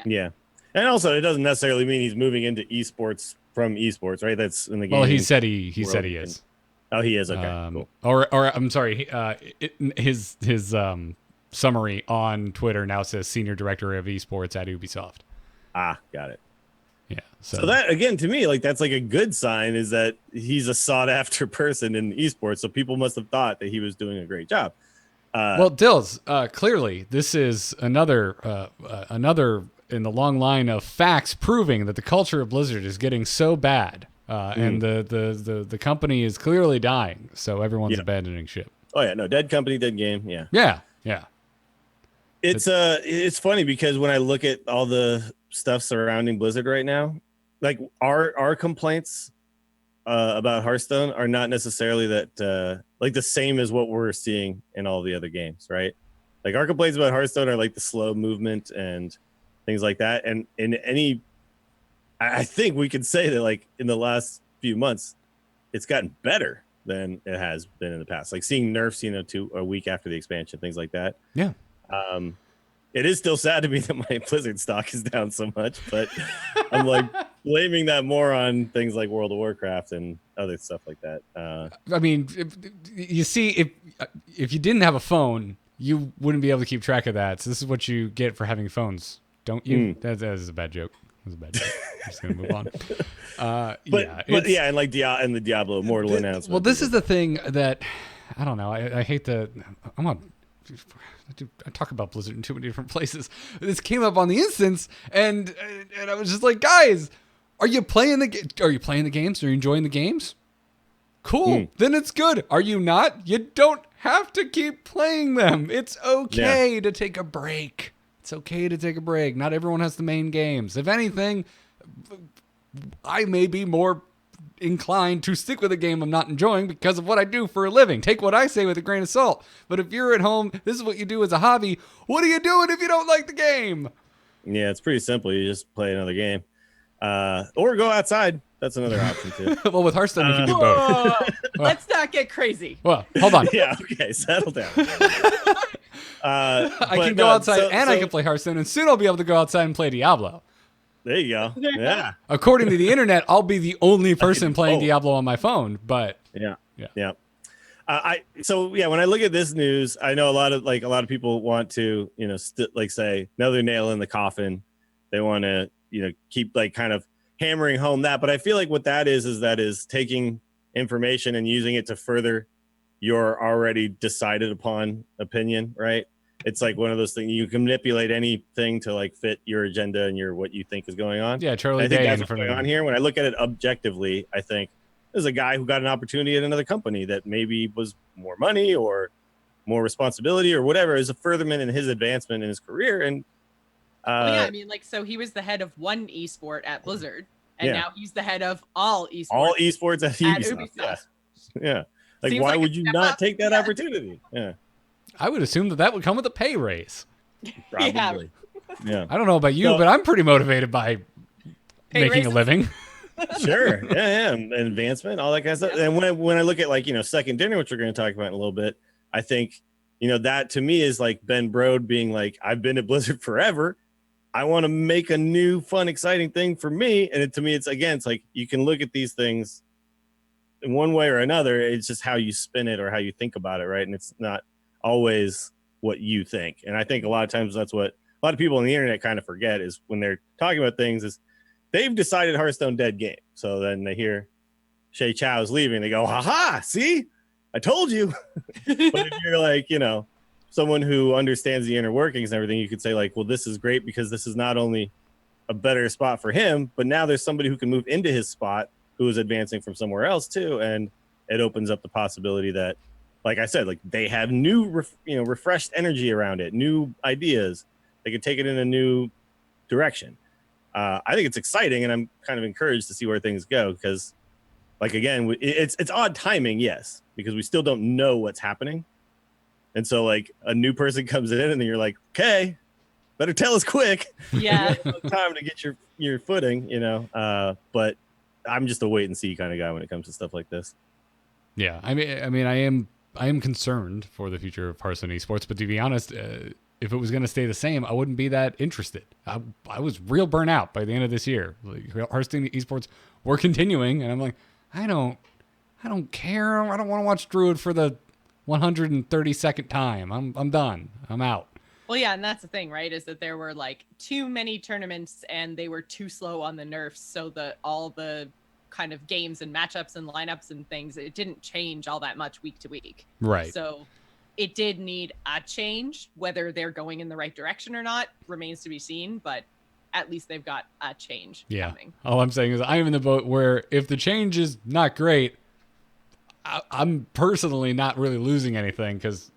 Yeah, and also it doesn't necessarily mean he's moving into esports from esports, right? That's in the game. Well, he said he said he world. is. Oh, he is. Okay, cool. Or I'm sorry. His summary on Twitter now says Senior Director of Esports at Ubisoft. Ah, got it. Yeah. So that, again, to me, like, that's like a good sign, is that he's a sought after person in esports. So people must have thought that he was doing a great job. Well, Dills, clearly this is another in the long line of facts proving that the culture of Blizzard is getting so bad, and the company is clearly dying. So everyone's abandoning ship. Oh yeah, no, dead company, dead game. Yeah. Yeah. It's funny because when I look at all the stuff surrounding Blizzard right now, like our complaints about Hearthstone are not necessarily that like the same as what we're seeing in all the other games, right? Like our complaints about Hearthstone are like the slow movement and things like that. And in I think we could say that, like, in the last few months, it's gotten better than it has been in the past. Like seeing nerfs, a week after the expansion, things like that. Yeah. It is still sad to me that my Blizzard stock is down so much, but I'm like blaming that more on things like World of Warcraft and other stuff like that. I mean, if you didn't have a phone, you wouldn't be able to keep track of that. So this is what you get for having phones, don't you? That is a bad joke. That was a bad joke. I'm just gonna move on. And like the Diablo Immortal announcement. Well, this is the thing that I don't know. I hate to. I talk about Blizzard in too many different places. This came up on the instance, and I was just like, guys, are you playing the games? Are you enjoying the games? Cool. Then it's good. Are you not? You don't have to keep playing them. It's okay to take a break. It's okay to take a break. Not everyone has the main games. If anything, I may be more inclined to stick with a game I'm not enjoying because of what I do for a living. Take what I say with a grain of salt. But if you're at home, this is what you do as a hobby. What are you doing if you don't like the game? Yeah, it's pretty simple. You just play another game. Or go outside. That's another option too. Well, with Hearthstone, you can do both. Let's not get crazy. Well, hold on. Yeah, okay, settle down. I can go outside I can play Hearthstone, and soon I'll be able to go outside and play Diablo. There you go. Yeah. According to the internet, I'll be the only person playing Diablo on my phone. But yeah. When I look at this news, I know a lot of people want to, say another nail in the coffin. They want to, keep like kind of hammering home that. But I feel like what that is taking information and using it to further your already decided upon opinion, right? It's like one of those things you can manipulate anything to like fit your agenda and what you think is going on. Yeah, Charlie I think Day that's in what's front going of on here. When I look at it objectively, I think there's a guy who got an opportunity at another company that maybe was more money or more responsibility or whatever, is a furtherment in his advancement in his career. And so he was the head of one esport at Blizzard, and now he's the head of all esports. All esports at Ubisoft. Yeah. Like, why would you not take that opportunity? Yeah. I would assume that would come with a pay raise. Probably. Yeah. I don't know about you, but I'm pretty motivated by making a living. Sure. Yeah. And advancement, all that kind of stuff. And when I look at Second Dinner, which we're going to talk about in a little bit, I think, that to me is like Ben Brode being like, I've been at Blizzard forever. I want to make a new, fun, exciting thing for me. And to me, it's like you can look at these things in one way or another. It's just how you spin it or how you think about it, right? And it's not always what you think. And I think a lot of times that's what a lot of people on the internet kind of forget, is when they're talking about things, is they've decided Hearthstone dead game. So then they hear Shay Chow's leaving, they go, haha, see, I told you. But if you're like, someone who understands the inner workings and everything, you could say like, well, this is great because this is not only a better spot for him, but now there's somebody who can move into his spot who is advancing from somewhere else too. And it opens up the possibility that, like I said, like they have new, refreshed energy around it, new ideas. They can take it in a new direction. I think it's exciting, and I'm kind of encouraged to see where things go because, like, again, it's odd timing, yes, because we still don't know what's happening. And so, like, a new person comes in, and then you're like, okay, better tell us quick. Yeah. Time to get your footing, but I'm just a wait and see kind of guy when it comes to stuff like this. Yeah, I mean, I am concerned for the future of Hearthstone esports, but to be honest, if it was going to stay the same, I wouldn't be that interested. I was real burnt out by the end of this year. Like, Hearthstone esports were continuing, and I'm like, I don't care. I don't want to watch Druid for the 132nd time. I'm done. I'm out. Well, yeah, and that's the thing, right? Is that there were like too many tournaments and they were too slow on the nerfs, so that all the kind of games and matchups and lineups and things, it didn't change all that much week to week. Right. So it did need a change. Whether they're going in the right direction or not remains to be seen, but at least they've got a change coming. All I'm saying is I'm in the boat where if the change is not great, I'm personally not really losing anything because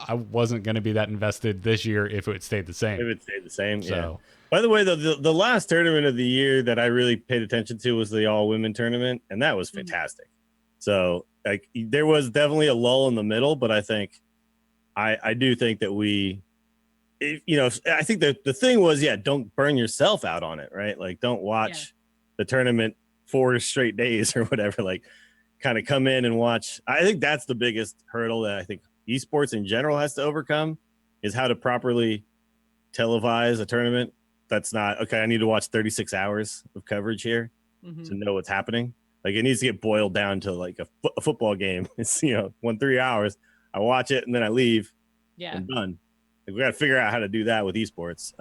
I wasn't going to be that invested this year if it stayed the same. If it stayed the same, So. yeah. By the way, the last tournament of the year that I really paid attention to was the all-women tournament, and that was fantastic. So, like, there was definitely a lull in the middle, but I think, I do think that I think the thing was, don't burn yourself out on it, right? Like, don't watch the tournament 4 straight days or whatever. Like, kind of come in and watch. I think that's the biggest hurdle that I think esports in general has to overcome, is how to properly televise a tournament. That's not okay. I need to watch 36 hours of coverage here to know what's happening. Like, it needs to get boiled down to like a football game. It's 3 hours. I watch it and then I leave. Yeah, I'm done. Like, we got to figure out how to do that with esports.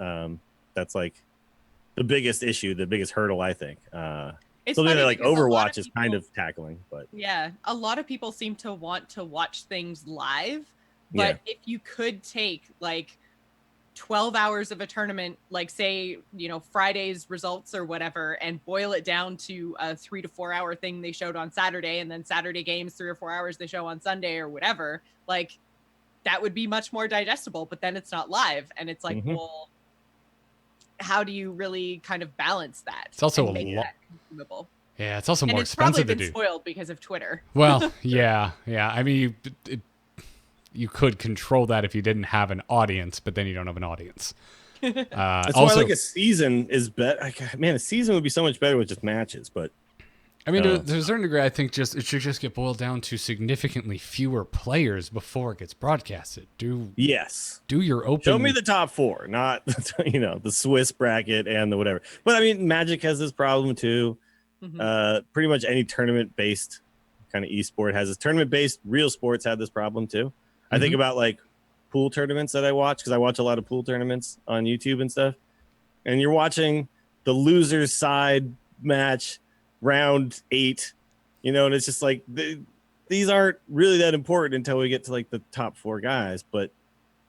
That's like the biggest issue, the biggest hurdle, I think. it's something funny that like because a lot Overwatch of is kind people- of tackling, but Yeah, a lot of people seem to want to watch things live, but if you could take like 12 hours of a tournament, like say, Friday's results or whatever, and boil it down to a 3 to 4 hour thing they showed on Saturday, and then Saturday games 3 or 4 hours they show on Sunday or whatever, like that would be much more digestible. But then it's not live, and it's like, well, how do you really kind of balance that? It's also that consumable? Yeah, it's also And more it's probably expensive to been do. spoiled because of Twitter. Well, yeah. I mean, you could control that if you didn't have an audience, but then you don't have an audience. that's also, why like a season is better. Man, a season would be so much better with just matches, but I mean, to a certain degree, I think it should just get boiled down to significantly fewer players before it gets broadcasted. Do your open. Show me the top 4, not the Swiss bracket and the whatever. But I mean, Magic has this problem too. Pretty much any tournament-based kind of esport has this. Tournament-based real sports have this problem too. I think about like pool tournaments that I watch, because I watch a lot of pool tournaments on YouTube and stuff. And you're watching the loser's side match, round 8, and it's just like these aren't really that important until we get to like the top 4 guys. But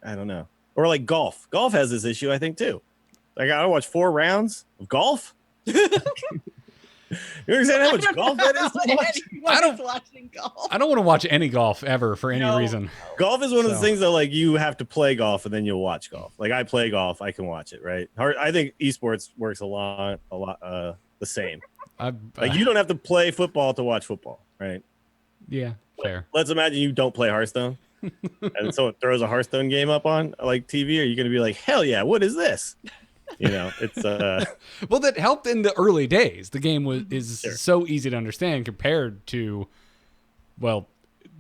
I don't know. Or like golf. Golf has this issue, I think, too. Like, I watch 4 rounds of golf. You understand how much golf that is to watch? Watching golf. I don't want to watch any golf ever for any reason. Golf is one of the things that like you have to play golf and then you'll watch golf. Like, I play golf, I can watch it, right? I think esports works a lot the same. Like, you don't have to play football to watch football, right? Yeah, fair. Let's imagine you don't play Hearthstone and someone throws a Hearthstone game up on like TV. Are you going to be like, hell yeah, what is this? It's well, that helped in the early days. The game is so easy to understand compared to, well,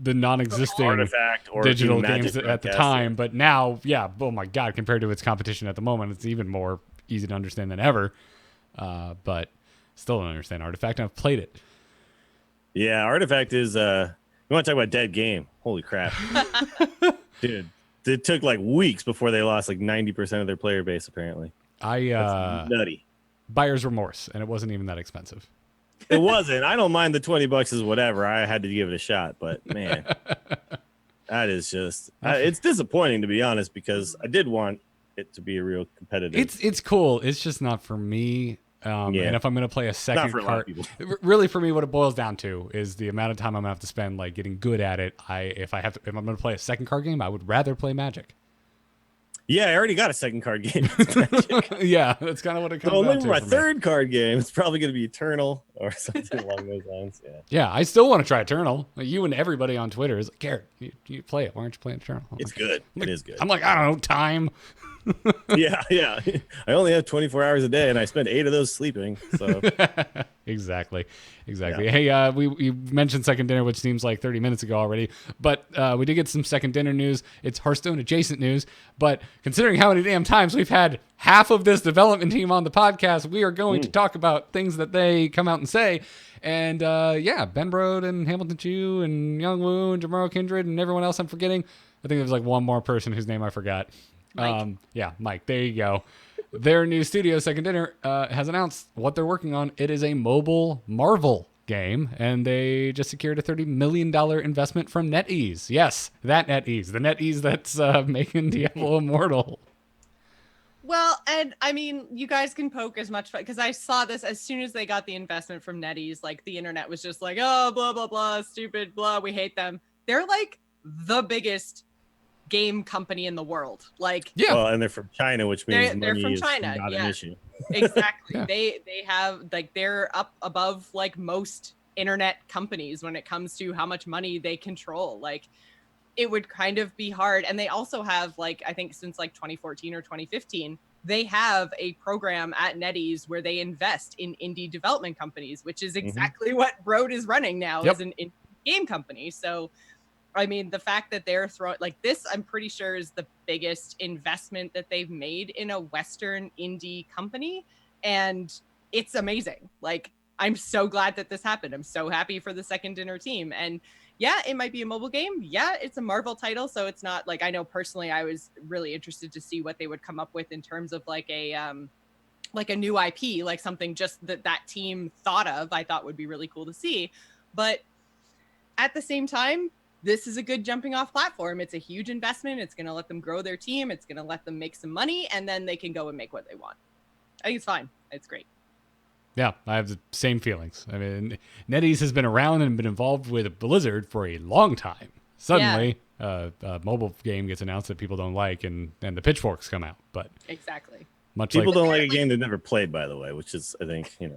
the non-existing Artifact or digital Magic games at the time. But now, oh my God, compared to its competition at the moment, it's even more easy to understand than ever. But still don't understand Artifact. I've played it. Yeah, Artifact is. You want to talk about dead game? Holy crap, dude! It took like weeks before they lost like 90% of their player base. Apparently, that's nutty. Buyer's remorse, and it wasn't even that expensive. It wasn't. I don't mind the $20 is whatever. I had to give it a shot, but man, that is just. It's disappointing, to be honest, because I did want it to be a real competitive. It's cool. It's just not for me. And if I'm going to play a second card, really for me, what it boils down to is the amount of time I'm going to have to spend like getting good at it. If I'm going to play a second card game, I would rather play Magic. Yeah, I already got a second card game. Yeah, that's kind of what it comes down to. For my third card game, it's probably going to be Eternal or something along those lines. Yeah, I still want to try Eternal. Like, you and everybody on Twitter is like, Garrett, you play it. Why aren't you playing Eternal? It's good. It is good. I'm like, I don't know, time. yeah. I only have 24 hours a day, and I spend 8 of those sleeping. So Exactly. Yeah. Hey, we mentioned second dinner, which seems like 30 minutes ago already, but we did get some second dinner news. It's Hearthstone adjacent news, but considering how many damn times we've had half of this development team on the podcast, we are going to talk about things that they come out and say. And Ben Brode and Hamilton Chu and Young Woo and Jamaro Kindred and everyone else I'm forgetting. I think there's like one more person whose name I forgot. Mike. Yeah, Mike, there you go. Their new studio, Second Dinner, has announced what they're working on. It is a mobile Marvel game, and they just secured a $30 million investment from NetEase. Yes, that NetEase. The NetEase that's making Diablo Immortal. Well, and I mean, you guys can poke as much because I saw this as soon as they got the investment from NetEase. Like the internet was just like, oh, blah blah blah, stupid, blah. We hate them. They're like the biggest game company in the world. Like, Yeah. Well, and they're from China, which means they're money from is China. not an Yeah, issue. exactly. Yeah. They have like they're up above like most internet companies when it comes to how much money they control. Like, it would kind of be hard. And they also have like I think since like 2014 or 2015. They have a program at NetEase where they invest in indie development companies, which is exactly what Broad is running now as an game company. So, I mean, the fact that they're throwing like this, I'm pretty sure is the biggest investment that they've made in a Western indie company. And it's amazing. Like, I'm so glad that this happened. I'm so happy for the Second Dinner team. And yeah, it might be a mobile game. Yeah, it's a Marvel title. So it's not like I know personally I was really interested to see what they would come up with in terms of like a new IP, like something just that team thought of, I thought would be really cool to see. But at the same time, this is a good jumping off platform. It's a huge investment. It's going to let them grow their team. It's going to let them make some money, and then they can go and make what they want. I think it's fine. It's great. Yeah, I have the same feelings. I mean, NetEase has been around and been involved with Blizzard for a long time. Suddenly, a mobile game gets announced that people don't like, and the pitchforks come out. But exactly. Much People like don't like a game they've never played, by the way, which is, I think, we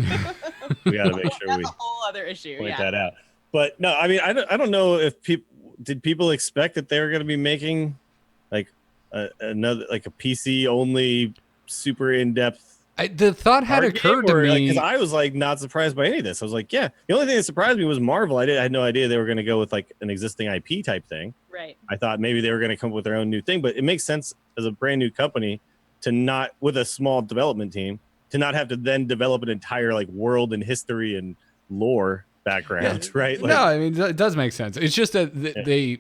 got to make sure That's we a whole other issue. point Yeah. that out. But no, I mean, I don't know if people expect that they were going to be making like another like a PC only super in depth. the thought had occurred to me because I was like not surprised by any of this. I was like, yeah. The only thing that surprised me was Marvel. I had no idea they were going to go with like an existing IP type thing. Right. I thought maybe they were going to come up with their own new thing, but it makes sense as a brand new company to not with a small development team to not have to then develop an entire like world and history and lore background, right? Like, no, I mean it does make sense. It's just that the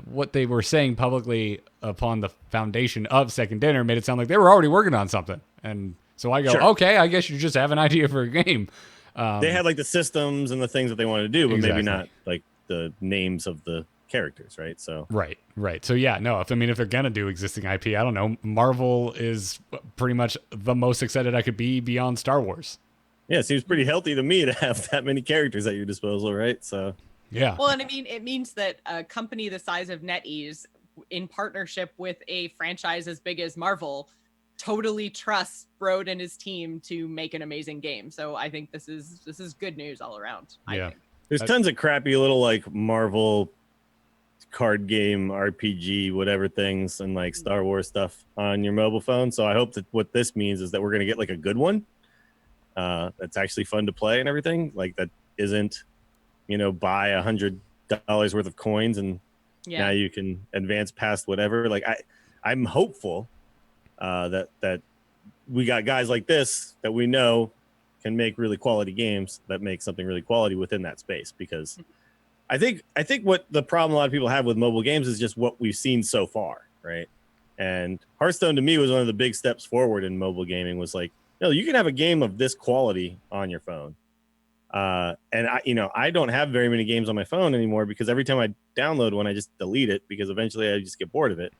what they were saying publicly upon the foundation of Second Dinner made it sound like they were already working on something. And so I go, Sure. okay, I guess you just have an idea for a game. they had like the systems and the things that they wanted to do, but Exactly. maybe not like the names of the characters, right? So Right. So yeah, no, if they're gonna do existing IP, I don't know. Marvel is pretty much the most excited I could be beyond Star Wars. yeah, it seems pretty healthy to me to have that many characters at your disposal, right? So Yeah. Well, and I mean, it means that a company the size of NetEase, in partnership with a franchise as big as Marvel, totally trusts Broad and his team to make an amazing game. So I think this is good news all around. I Yeah. think. there's tons of crappy little like Marvel card game RPG whatever things and like Star Wars stuff on your mobile phone. So I hope that what this means is that we're gonna get like a good one that's actually fun to play and everything. Like that isn't, buy $100 worth of coins and now you can advance past whatever. Like I'm hopeful that we got guys like this that we know can make really quality games that make something really quality within that space, because I think what the problem a lot of people have with mobile games is just what we've seen so far, right? And Hearthstone to me was one of the big steps forward in mobile gaming. Was like, no, you can have a game of this quality on your phone. And I don't have very many games on my phone anymore because every time I download one, I just delete it because eventually I just get bored of it.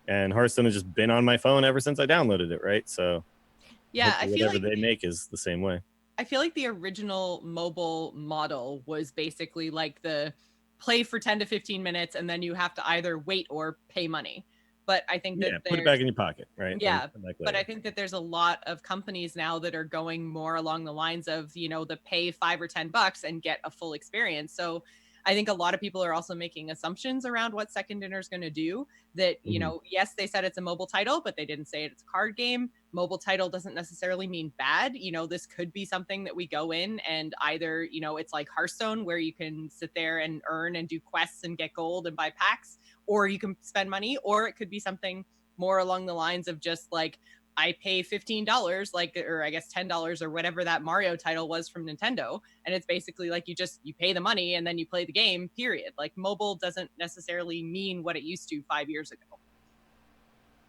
And Hearthstone has just been on my phone ever since I downloaded it, right? So Yeah, I feel whatever like they make is the same way. I feel like the original mobile model was basically like the play for 10 to 15 minutes and then you have to either wait or pay money. But I think that Put it back in your pocket, right? Yeah, And like but I later. think that there's a lot of companies now that are going more along the lines of, the pay $5 or $10 and get a full experience. So I think a lot of people are also making assumptions around what Second Dinner is going to do. That, yes, they said it's a mobile title, but they didn't say it's a card game. Mobile title doesn't necessarily mean bad. This could be something that we go in and either, it's like Hearthstone where you can sit there and earn and do quests and get gold and buy packs, or you can spend money, or it could be something more along the lines of just like I pay $15, like, or I guess $10 or whatever that Mario title was from Nintendo. And it's basically like you pay the money and then you play the game, period. Like mobile doesn't necessarily mean what it used to 5 years ago.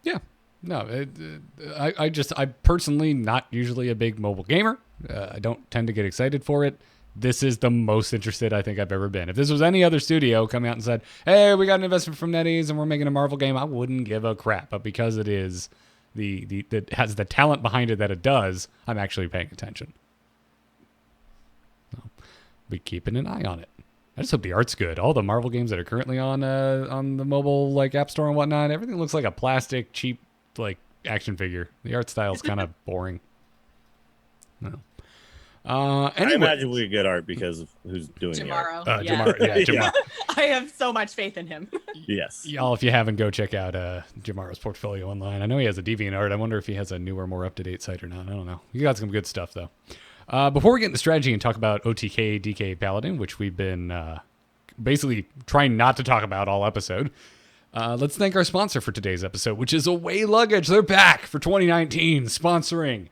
Yeah. No, I personally not usually a big mobile gamer. I don't tend to get excited for it. This is the most interested I think I've ever been. If this was any other studio coming out and said, hey, we got an investment from NetEase and we're making a Marvel game, I wouldn't give a crap. But because it is that has the talent behind it that it does, I'm actually paying attention. So, be keeping an eye on it. I just hope the art's good. All the Marvel games that are currently on the mobile like App Store and whatnot, everything looks like a plastic, cheap like action figure. The art style's kind of boring. No. Anyway. I imagine we get art because of who's doing Jamaro. the art. Jamaro. I have so much faith in him. Yes. Y'all, if you haven't, go check out Jamaro's portfolio online. I know he has a DeviantArt. I wonder if he has a newer, more up-to-date site or not. I don't know. He got some good stuff, though. Before we get into strategy and talk about OTK, DK, Paladin, which we've been basically trying not to talk about all episode, let's thank our sponsor for today's episode, which is Away Luggage. They're back for 2019, sponsoring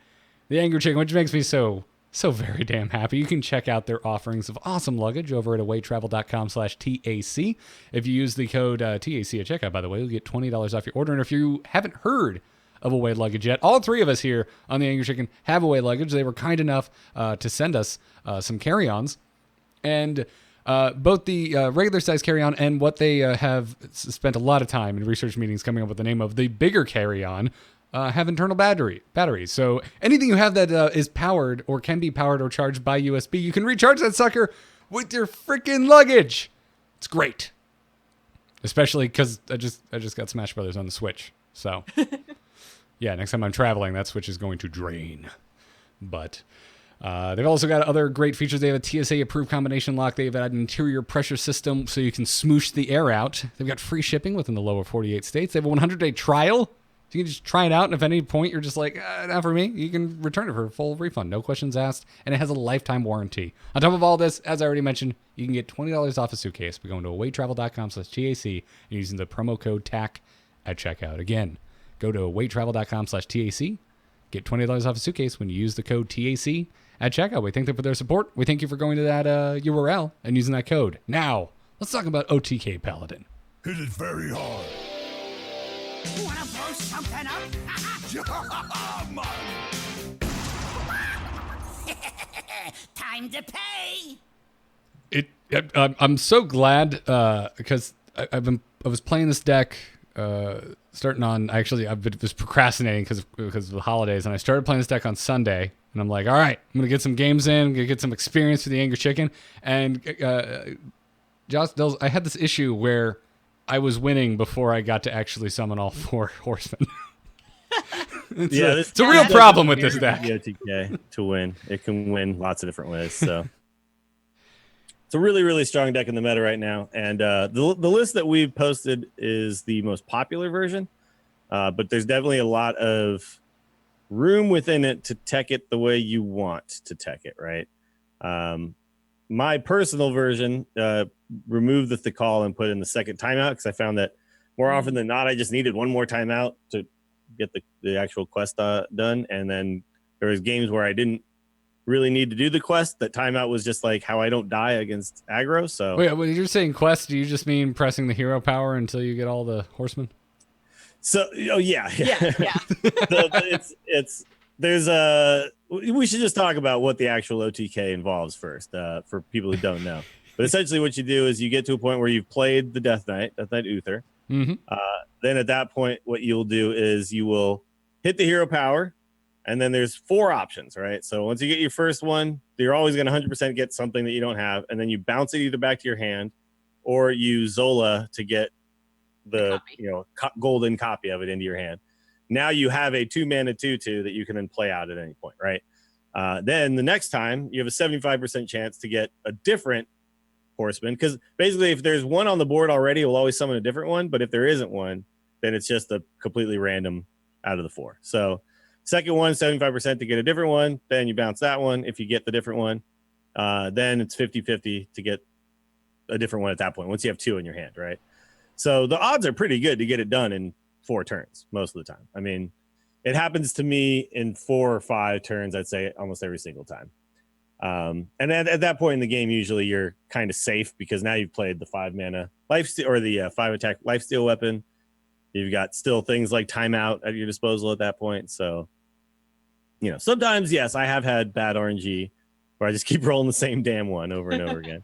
the Angry Chicken, which makes me so very damn happy. You can check out their offerings of awesome luggage over at awaytravel.com/TAC. If you use the code TAC at checkout, by the way, you'll get $20 off your order. And if you haven't heard of Away Luggage yet, all three of us here on the Angry Chicken have Away Luggage. They were kind enough to send us some carry-ons. And both the regular size carry-on and what they have spent a lot of time in research meetings coming up with the name of the bigger carry-on have internal batteries. So anything you have that is powered or can be powered or charged by USB, you can recharge that sucker with your freaking luggage. It's great. Especially because I just got Smash Brothers on the Switch. So yeah, next time I'm traveling, that Switch is going to drain. But they've also got other great features. They have a TSA-approved combination lock. They've got an interior pressure system so you can smoosh the air out. They've got free shipping within the lower 48 states. They have a 100-day trial. So you can just try it out, and if at any point you're just like, not for me, you can return it for a full refund. No questions asked, and it has a lifetime warranty. On top of all this, as I already mentioned, you can get $20 off a suitcase by going to awaytravel.com/TAC and using the promo code TAC at checkout. Again, go to awaytravel.com/TAC. Get $20 off a suitcase when you use the code TAC at checkout. We thank them for their support. We thank you for going to that URL and using that code. Now, let's talk about OTK Paladin. Hit it very hard. Wanna blow something up? Time to pay. I'm so glad because I was playing this deck starting on. I was procrastinating because of the holidays, and I started playing this deck on Sunday. And I'm like, all right, I'm gonna get some games in, I'm gonna get some experience for the Angry Chicken. And Josh, I had this issue where I was winning before I got to actually summon all 4 horsemen. It's a real problem with this deck. OTK to win. It can win lots of different ways. So it's a really, really strong deck in the meta right now. And the list that we've posted is the most popular version. But there's definitely a lot of room within it to tech it the way you want to tech it, right? My personal version removed the Thakal and put in the second timeout because I found that more often than not, I just needed one more timeout to get the actual quest done. And then there was games where I didn't really need to do the quest. That timeout was just like how I don't die against aggro. So wait, when you're saying quest, do you just mean pressing the hero power until you get all the horsemen? So, yeah. Yeah. We should just talk about what the actual OTK involves first, for people who don't know. But essentially what you do is you get to a point where you've played the Death Knight Uther. Mm-hmm. Then at that point, what you'll do is you will hit the hero power, and then there's 4 options, right? So once you get your first one, you're always going to 100% get something that you don't have, and then you bounce it either back to your hand or you Zola to get the golden copy of it into your hand. Now you have a 2-mana 2/2 that you can then play out at any point, right? Then the next time you have a 75% chance to get a different horseman, because basically if there's one on the board already, we'll always summon a different one. But if there isn't one, then it's just a completely random out of the 4. So second one, 75% to get a different one. Then you bounce that one. If you get the different one, then it's 50-50 to get a different one at that point, once you have 2 in your hand, right? So the odds are pretty good to get it done in 4 turns most of the time. I mean, it happens to me in 4 or 5 turns, I'd say almost every single time. And at that point in the game, usually you're kind of safe because now you've played the 5 mana lifesteal or the 5 attack lifesteal weapon. You've got still things like timeout at your disposal at that point. So, sometimes, yes, I have had bad RNG where I just keep rolling the same damn one over and over again.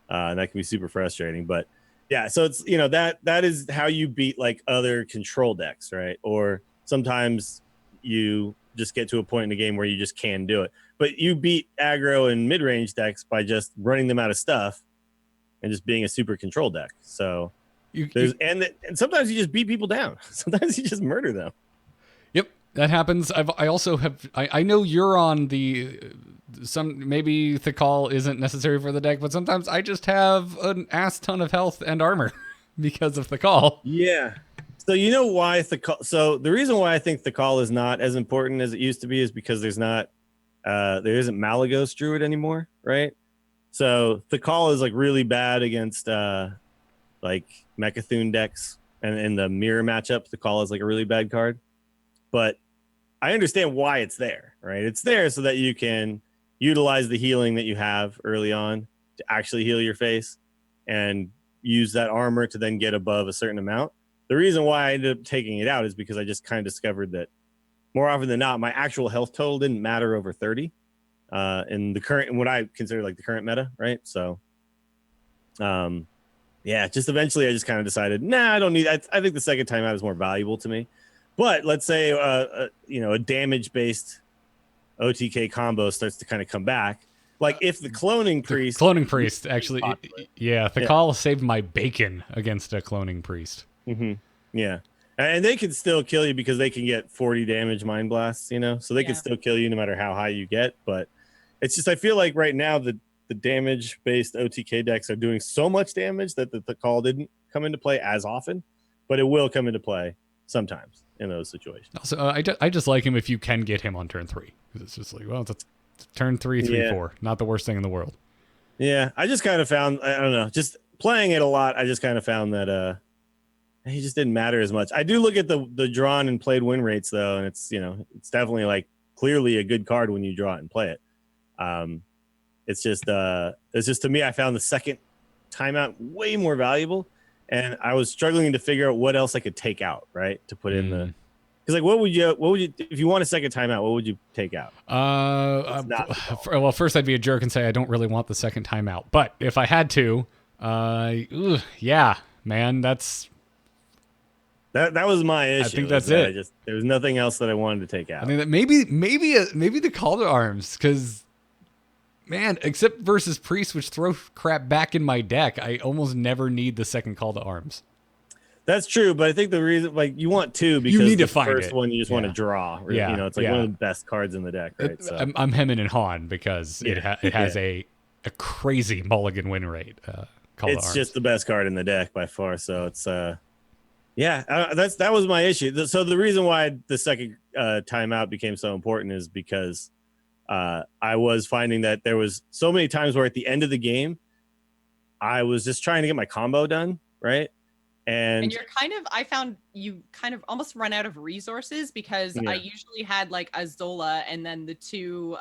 And that can be super frustrating. But yeah, so it's, that is how you beat like other control decks, right? Or sometimes you just get to a point in the game where you just can do it. But you beat aggro and mid-range decks by just running them out of stuff and just being a super control deck. So and sometimes you just beat people down. Sometimes you just murder them. Yep, that happens. I also have. I know you're on the maybe the call isn't necessary for the deck, but sometimes I just have an ass ton of health and armor because of the call. Yeah. So you know why so the reason why I think the call is not as important as it used to be is because there isn't Malagos Druid anymore, right? So the call is like really bad against like Mechathune decks, and in the mirror matchup, the call is like a really bad card. But I understand why it's there, right? It's there so that you can utilize the healing that you have early on to actually heal your face and use that armor to then get above a certain amount. The reason why I ended up taking it out is because I just kind of discovered that more often than not, my actual health total didn't matter over 30 in the current, what I consider like the current meta, right? So, yeah, just eventually I just kind of decided, I don't need, I think the second timeout is more valuable to me. But let's say, a damage-based OTK combo starts to kind of come back. Like if the cloning priest, Actually, the call saved my bacon against a cloning priest. Mm-hmm. Yeah. And they can still kill you because they can get 40 damage mind blasts, so they can still kill you no matter how high you get. But it's just, I feel like right now the damage-based OTK decks are doing so much damage that the call didn't come into play as often, but it will come into play sometimes in those situations. Also, I just like him if you can get him on turn 3. It's just like, well, it's turn 3, 4. Not the worst thing in the world. Yeah, I just kind of found, I don't know, just playing it a lot, I just kind of found that he just didn't matter as much. I do look at the drawn and played win rates though, and it's it's definitely like clearly a good card when you draw it and play it. It's just to me, I found the second timeout way more valuable, and I was struggling to figure out what else I could take out, right, to put in the. Because like, what would you if you want a second timeout? What would you take out? Well, first I'd be a jerk and say I don't really want the second timeout, but if I had to, yeah, man, that's. That was my issue. I think that's it. There was nothing else that I wanted to take out. I mean, maybe the call to arms, because, man, except versus priest, which throw crap back in my deck, I almost never need the second call to arms. That's true, but I think the reason, like, you want two because you need to the find first it. one you just want to draw. Yeah, it's like one of the best cards in the deck, right? So I'm hemming and hawing because it has a crazy mulligan win rate. It's just the best card in the deck by far. So it's that was my issue. So the reason why the second timeout became so important is because I was finding that there was so many times where at the end of the game, I was just trying to get my combo done, right? And I found you kind of almost run out of resources because I usually had like a Zola and then the 2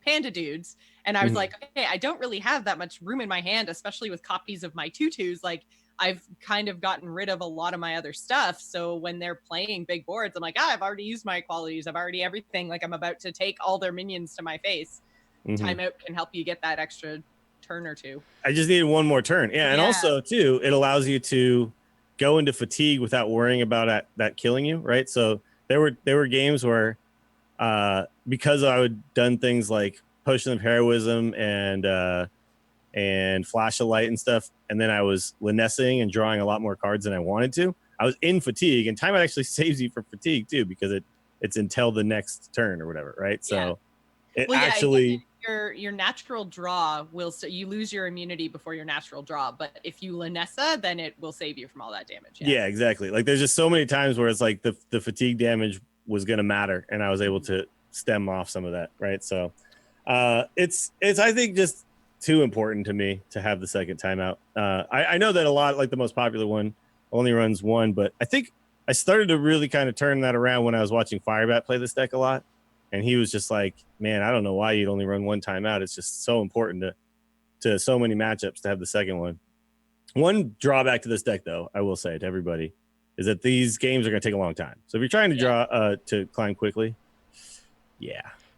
panda dudes. And I was like, okay, I don't really have that much room in my hand, especially with copies of my tutus. Like, I've kind of gotten rid of a lot of my other stuff. So when they're playing big boards, I'm like, I've already used my qualities. I've already everything. Like, I'm about to take all their minions to my face. Timeout can help you get that extra turn or 2. I just needed one more turn. Yeah. And also, too, it allows you to go into fatigue without worrying about that killing you, right? So there were games where because I would done things like Potion of Heroism and Flash of Light and stuff, and then I was Linessing and drawing a lot more cards than I wanted to, I was in fatigue, and timeout actually saves you from fatigue too, because it's until the next turn or whatever, right? So your natural draw you lose your immunity before your natural draw, but if you Linessa, then it will save you from all that damage. Yeah, exactly. Like there's just so many times where it's like the fatigue damage was going to matter, and I was able to stem off some of that, right? So it's I think just too important to me to have the second timeout. I know that a lot, like the most popular one only runs 1, but I think I started to really kind of turn that around when I was watching Firebat play this deck a lot. And he was just like, man, I don't know why you'd only run one timeout. It's just so important to so many matchups to have the second one. One drawback to this deck, though, I will say to everybody, is that these games are going to take a long time. So if you're trying to draw to climb quickly,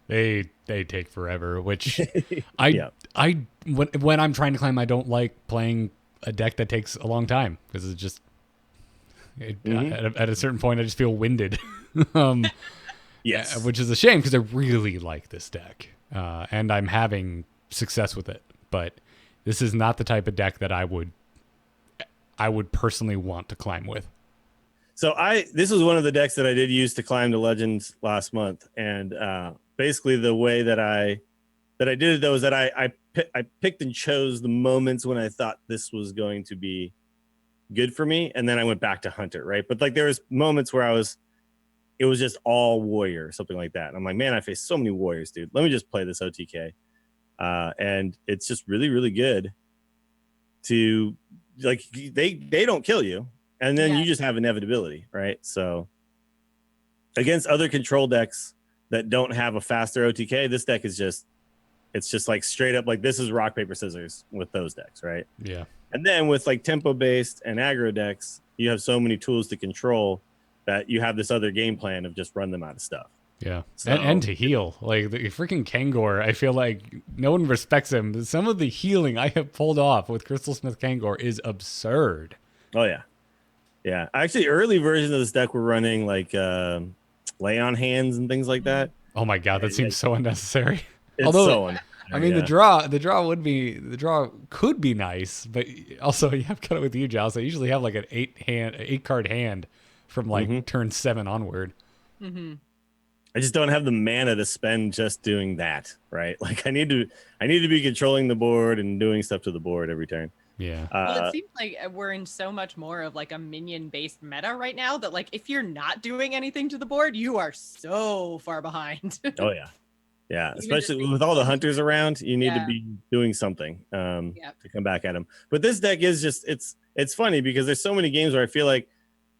they take forever. Which when I'm trying to climb, I don't like playing a deck that takes a long time because it's just at a certain point I just feel winded. Yes, which is a shame because I really like this deck and I'm having success with it. But this is not the type of deck that I would personally want to climb with. So this was one of the decks that I did use to climb to Legends last month, and basically the way that I did it though is that I picked and chose the moments when I thought this was going to be good for me, and then I went back to Hunter, right? But like there was moments where it was just all warrior, something like that. And I'm like, man, I faced so many warriors, dude. Let me just play this OTK, and it's just really, really good. To like they don't kill you, and then you just have inevitability, right? So against other control decks that don't have a faster OTK, this deck is just like straight up like this is rock paper scissors with those decks, right? Yeah. And then with like tempo based and aggro decks, you have so many tools to control that you have this other game plan of just run them out of stuff. Yeah, So, and to heal. Like the freaking Kangor, I feel like no one respects him. Some of the healing I have pulled off with Crystal Smith Kangor is absurd. Oh yeah, yeah. Actually, early versions of this deck were running like lay on hands and things like that. Oh my god, that seems so unnecessary. It's Although, so unnecessary, I mean, the draw could be nice, but also you have kind of with you, Giles. I usually have like an 8 card hand from like turn 7 onward. Mm-hmm. I just don't have the mana to spend just doing that, right? Like I need to be controlling the board and doing stuff to the board every turn. Yeah. Well, it seems like we're in so much more of like a minion-based meta right now that like if you're not doing anything to the board, you are so far behind. Oh yeah, yeah. Especially with all the hunters around, you need to be doing something to come back at them. But this deck is just it's funny because there's so many games where I feel like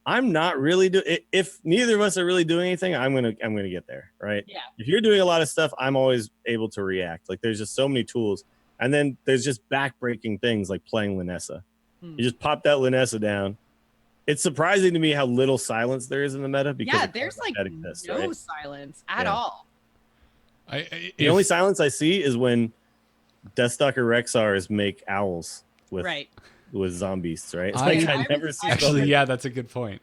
I'm not really doing. If neither of us are really doing anything, I'm gonna get there, right? Yeah. If you're doing a lot of stuff, I'm always able to react. Like there's just so many tools, and then there's just backbreaking things like playing Linessa. You just pop that Linessa down. It's surprising to me how little silence there is in the meta because there's like exists, no silence at all. The only silence I see is when Deathstalker Rexars make owls with zombies, right? It's like I never see. Actually, yeah, that's a good point.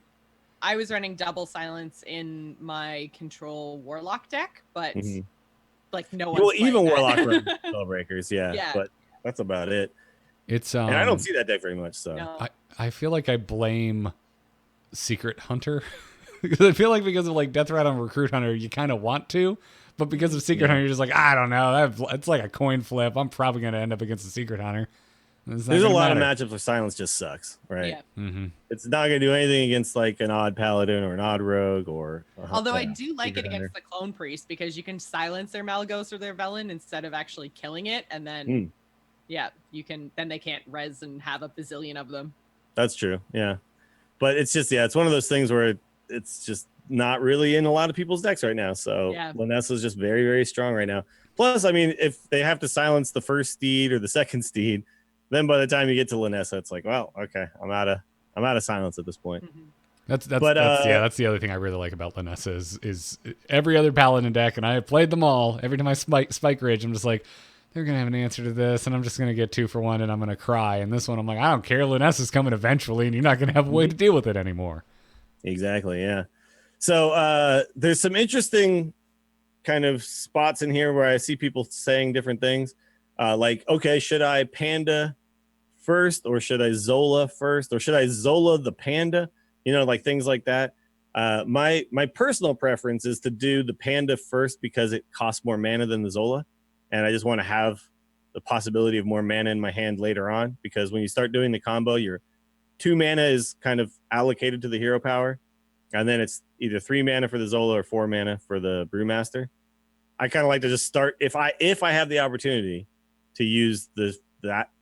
I was running double silence in my control warlock deck, but like no one. Well, even warlock runs spellbreakers, but that's about it. It's and I don't see that deck very much. So no. I feel like I blame Secret Hunter because I feel like because of like Death Rat on Recruit Hunter, you kind of want to, but because of Secret Hunter, you're just like I don't know. It's like a coin flip. I'm probably gonna end up against the Secret Hunter. There's a lot of matchups where silence just sucks, right? Yeah. It's not going to do anything against like an odd paladin or an odd rogue or. Although I do like it against the clone priest because you can silence their Malagos or their Velen instead of actually killing it, and then you can. Then they can't res and have a bazillion of them. That's true, yeah. But it's just it's one of those things where it's just not really in a lot of people's decks right now. So Linessa's just very, very strong right now. Plus, I mean, if they have to silence the first steed or the second steed. Then by the time you get to Linessa, it's like, well, okay, I'm out of silence at this point. That's the other thing I really like about Linessa is every other paladin deck, and I have played them all. Every time I spike Ridge, I'm just like, they're gonna have an answer to this, and I'm just gonna get 2 for 1, and I'm gonna cry. And this one, I'm like, I don't care, Linessa's coming eventually, and you're not gonna have a way to deal with it anymore. Exactly, yeah. So there's some interesting kind of spots in here where I see people saying different things. Like, okay, should I Panda first, or should I Zola first, or should I Zola the Panda? You know, like things like that. My personal preference is to do the Panda first because it costs more mana than the Zola, and I just want to have the possibility of more mana in my hand later on. Because when you start doing the combo, your 2 mana is kind of allocated to the hero power, and then it's either 3 mana for the Zola or 4 mana for the Brewmaster. I kind of like to just start if I have the opportunity to use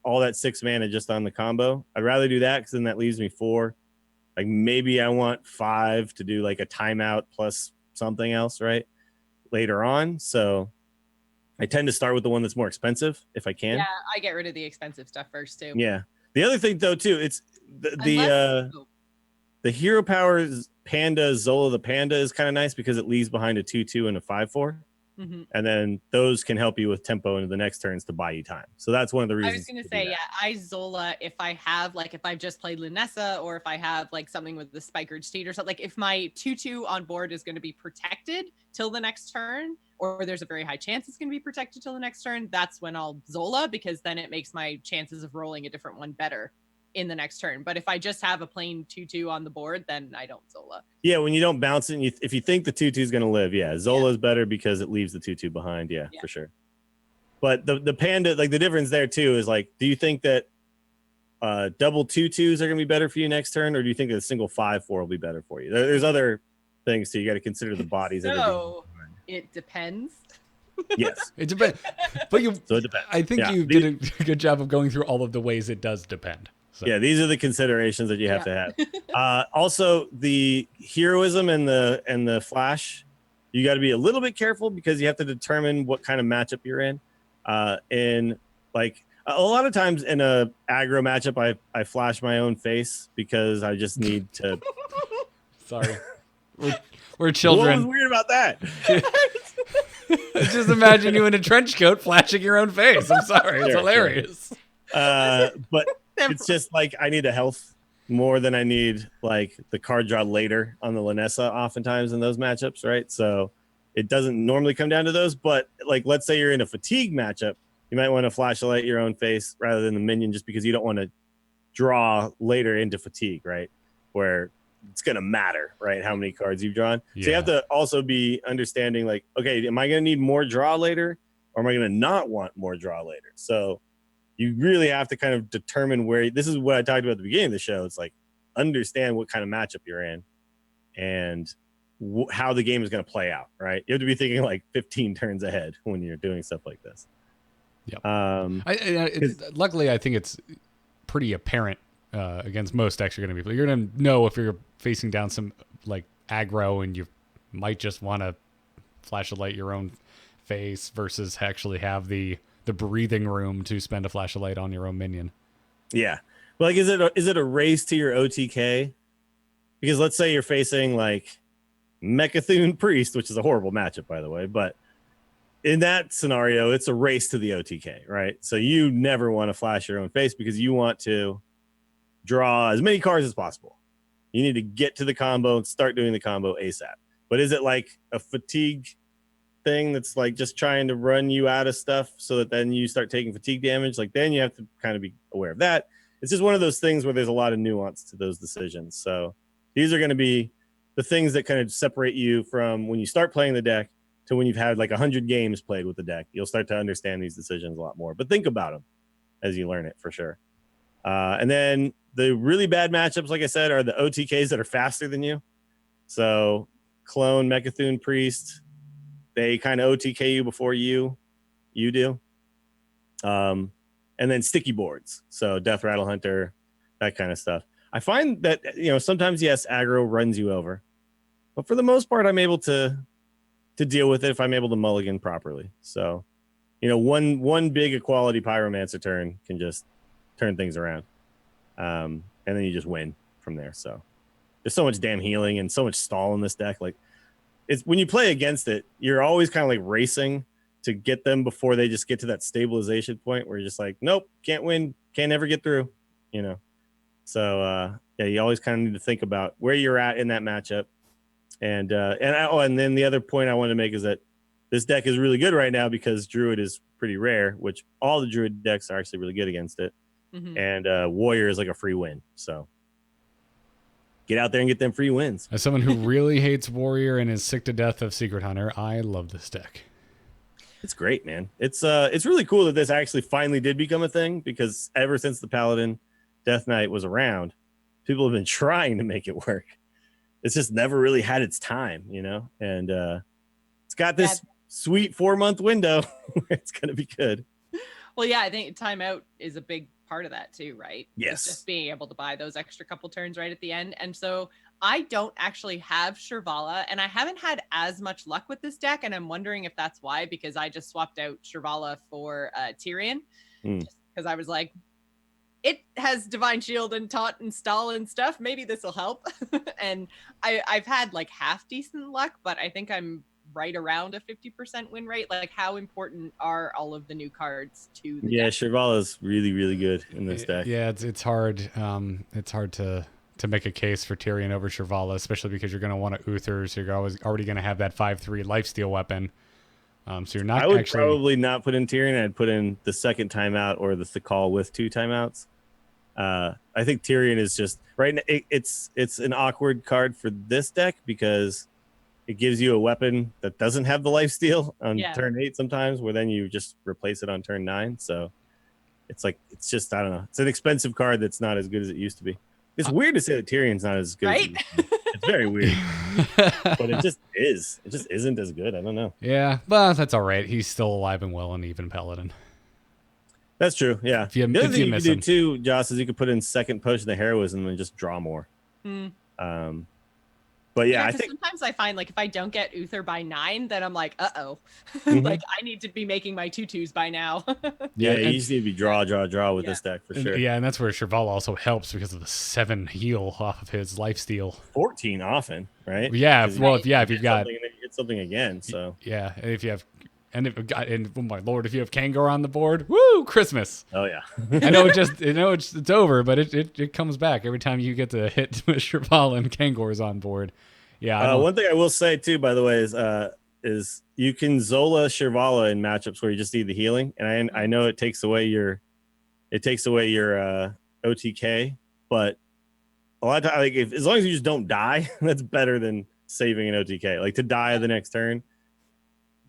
all that 6 mana just on the combo. I'd rather do that because then that leaves me 4 Like maybe I want 5 to do like a timeout plus something else, right? Later on. So I tend to start with the one that's more expensive if I can. Yeah, I get rid of the expensive stuff first too. Yeah. The other thing though too, it's Unless, the Hero Powers Panda Zola the Panda is kind of nice because it leaves behind a 2/2 and a 5/4. Mhm. And then those can help you with tempo into the next turns to buy you time. So that's one of the I reasons. was gonna say, yeah, I Zola if I have like if I've just played Lunessa or if I have like something with the Spikered Steed or something. Like if my 2/2 on board is going to be protected till the next turn, or there's a very high chance it's going to be protected till the next turn, that's when I'll Zola, because then it makes my chances of rolling a different one better in the next turn. But if I just have a plain 2/2 on the board, then I don't Zola. Yeah, when you don't bounce it, and if you think the 2/2 is going to live, yeah, Zola's better because it leaves the 2/2 behind. Yeah, for sure. But the Panda, like the difference there too is like, do you think that double 2/2s are going to be better for you next turn, or do you think that a single 5/4 will be better for you? There's other things too. You got to consider the bodies that are So it depends. yes, It depends. But so it depends. I think Yeah. you did a good job of going through all of the ways it does depend. So. Yeah, these are the considerations that you have to have. Also, the heroism and the flash, you got to be a little bit careful because you have to determine what kind of matchup you're in. In like a lot of times in a aggro matchup, I flash my own face because I just need to. Sorry, we're children. What was weird about that? Just imagine you in a trench coat flashing your own face. I'm sorry, it's hilarious. But it's just like I need a health more than I need like the card draw later on the Lanessa oftentimes in those matchups, right? So it doesn't normally come down to those, but like let's say you're in a fatigue matchup, you might want to flashlight your own face rather than the minion just because you don't want to draw later into fatigue, right? Where it's going to matter, right? How many cards you've drawn. Yeah. So you have to also be understanding like, okay, am I going to need more draw later or am I going to not want more draw later? So you really have to kind of determine where this is what I talked about at the beginning of the show. It's like understand what kind of matchup you're in and how the game is going to play out, right? You have to be thinking like 15 turns ahead when you're doing stuff like this. Yep. Luckily, I think it's pretty apparent against most decks you're going to be. You're going to know if you're facing down some like aggro and you might just want to flash a light your own face versus actually have the breathing room to spend a flash of light on your own minion. Yeah. But like, is it a race to your OTK? Because let's say you're facing like Mechathune Priest, which is a horrible matchup, by the way. But in that scenario, it's a race to the OTK, right? So you never want to flash your own face because you want to draw as many cards as possible. You need to get to the combo and start doing the combo ASAP. But is it like a fatigue thing that's like just trying to run you out of stuff so that then you start taking fatigue damage? Like then you have to kind of be aware of that. It's just one of those things where there's a lot of nuance to those decisions. So these are going to be the things that kind of separate you from when you start playing the deck to when you've had like 100 games played with the deck. You'll start to understand these decisions a lot more, but think about them as you learn it for sure. And then the really bad matchups, like I said, are the OTKs that are faster than you. So Clone, Mechathune Priest, they kind of OTK you before you do. And then sticky boards. So Death Rattle Hunter, that kind of stuff. I find that, sometimes, yes, aggro runs you over. But for the most part, I'm able to deal with it if I'm able to mulligan properly. So, one big equality Pyromancer turn can just turn things around. And then you just win from there. So there's so much damn healing and so much stall in this deck. Like, it's when you play against it, you're always kind of like racing to get them before they just get to that stabilization point where you're just like, nope, can't win, can't ever get through, So you always kind of need to think about where you're at in that matchup. And then the other point I wanted to make is that this deck is really good right now because Druid is pretty rare, which all the Druid decks are actually really good against it. Mm-hmm. And Warrior is like a free win. So get out there and get them free wins. As someone who really hates Warrior and is sick to death of Secret Hunter, I love this deck. It's great, man. It's really cool that this actually finally did become a thing because ever since the Paladin Death Knight was around, people have been trying to make it work. It's just never really had its time, and it's got this sweet 4-month window where it's going to be good. Well, yeah, I think timeout is a big part of that too, right? Yes. It's just being able to buy those extra couple turns right at the end. And so I don't actually have Shirvala, and I haven't had as much luck with this deck, and I'm wondering if that's why, because I just swapped out Shirvala for Tyrion, because I was like, it has Divine Shield and Taunt and Stall and stuff. Maybe this will help. And I've had like half decent luck, but I think I'm right around a 50% win rate. Like, how important are all of the new cards to the deck? Shirvala is really, really good in this deck. Yeah, it's hard. It's hard to make a case for Tyrion over Shirvala, especially because you're going to want to Uther, so you're already going to have that 5/3 lifesteal weapon. So you're not. I would probably not put in Tyrion. I'd put in the second timeout or the Thakal with 2 timeouts. I think Tyrion is just right now. It's an awkward card for this deck because it gives you a weapon that doesn't have the lifesteal on turn 8 sometimes, where then you just replace it on turn 9. So it's just, I don't know. It's an expensive card that's not as good as it used to be. It's weird to say that Tyrion's not as good as it used to be. It's very weird. But it just is. It just isn't as good. I don't know. Yeah, but that's all right. He's still alive and well and even Paladin. That's true. Yeah. The other thing you can do too, Joss, is you could put in second potion of heroism and just draw more. But yeah, I think sometimes I find like if I don't get Uther by 9, then I'm like, like I need to be making my 2/2s by now. you just need to be draw with this deck for sure. Yeah, and that's where Shirvala also helps because of the 7 heal off of his lifesteal. 14 often, right? Yeah, well, if you've got you get something again, so yeah, and if you have. And oh my lord, if you have Kangor on the board, woo, Christmas! Oh yeah, I know it's over, but it comes back every time you get to hit Shirvala and Kangor's on board. Yeah. One thing I will say too, by the way, is you can Zola Shirvala in matchups where you just need the healing, and I know it takes away your OTK, but a lot of times, like as long as you just don't die, that's better than saving an OTK. Like to die the next turn.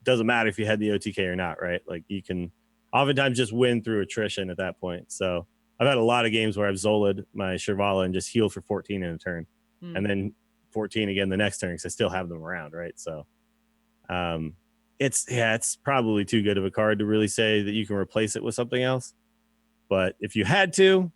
Doesn't matter if you had the OTK or not, right? Like you can oftentimes just win through attrition at that point. So I've had a lot of games where I've Zola'd my Shirvala and just healed for 14 in a turn, and then 14 again the next turn because I still have them around, right? So it's probably too good of a card to really say that you can replace it with something else. But if you had to,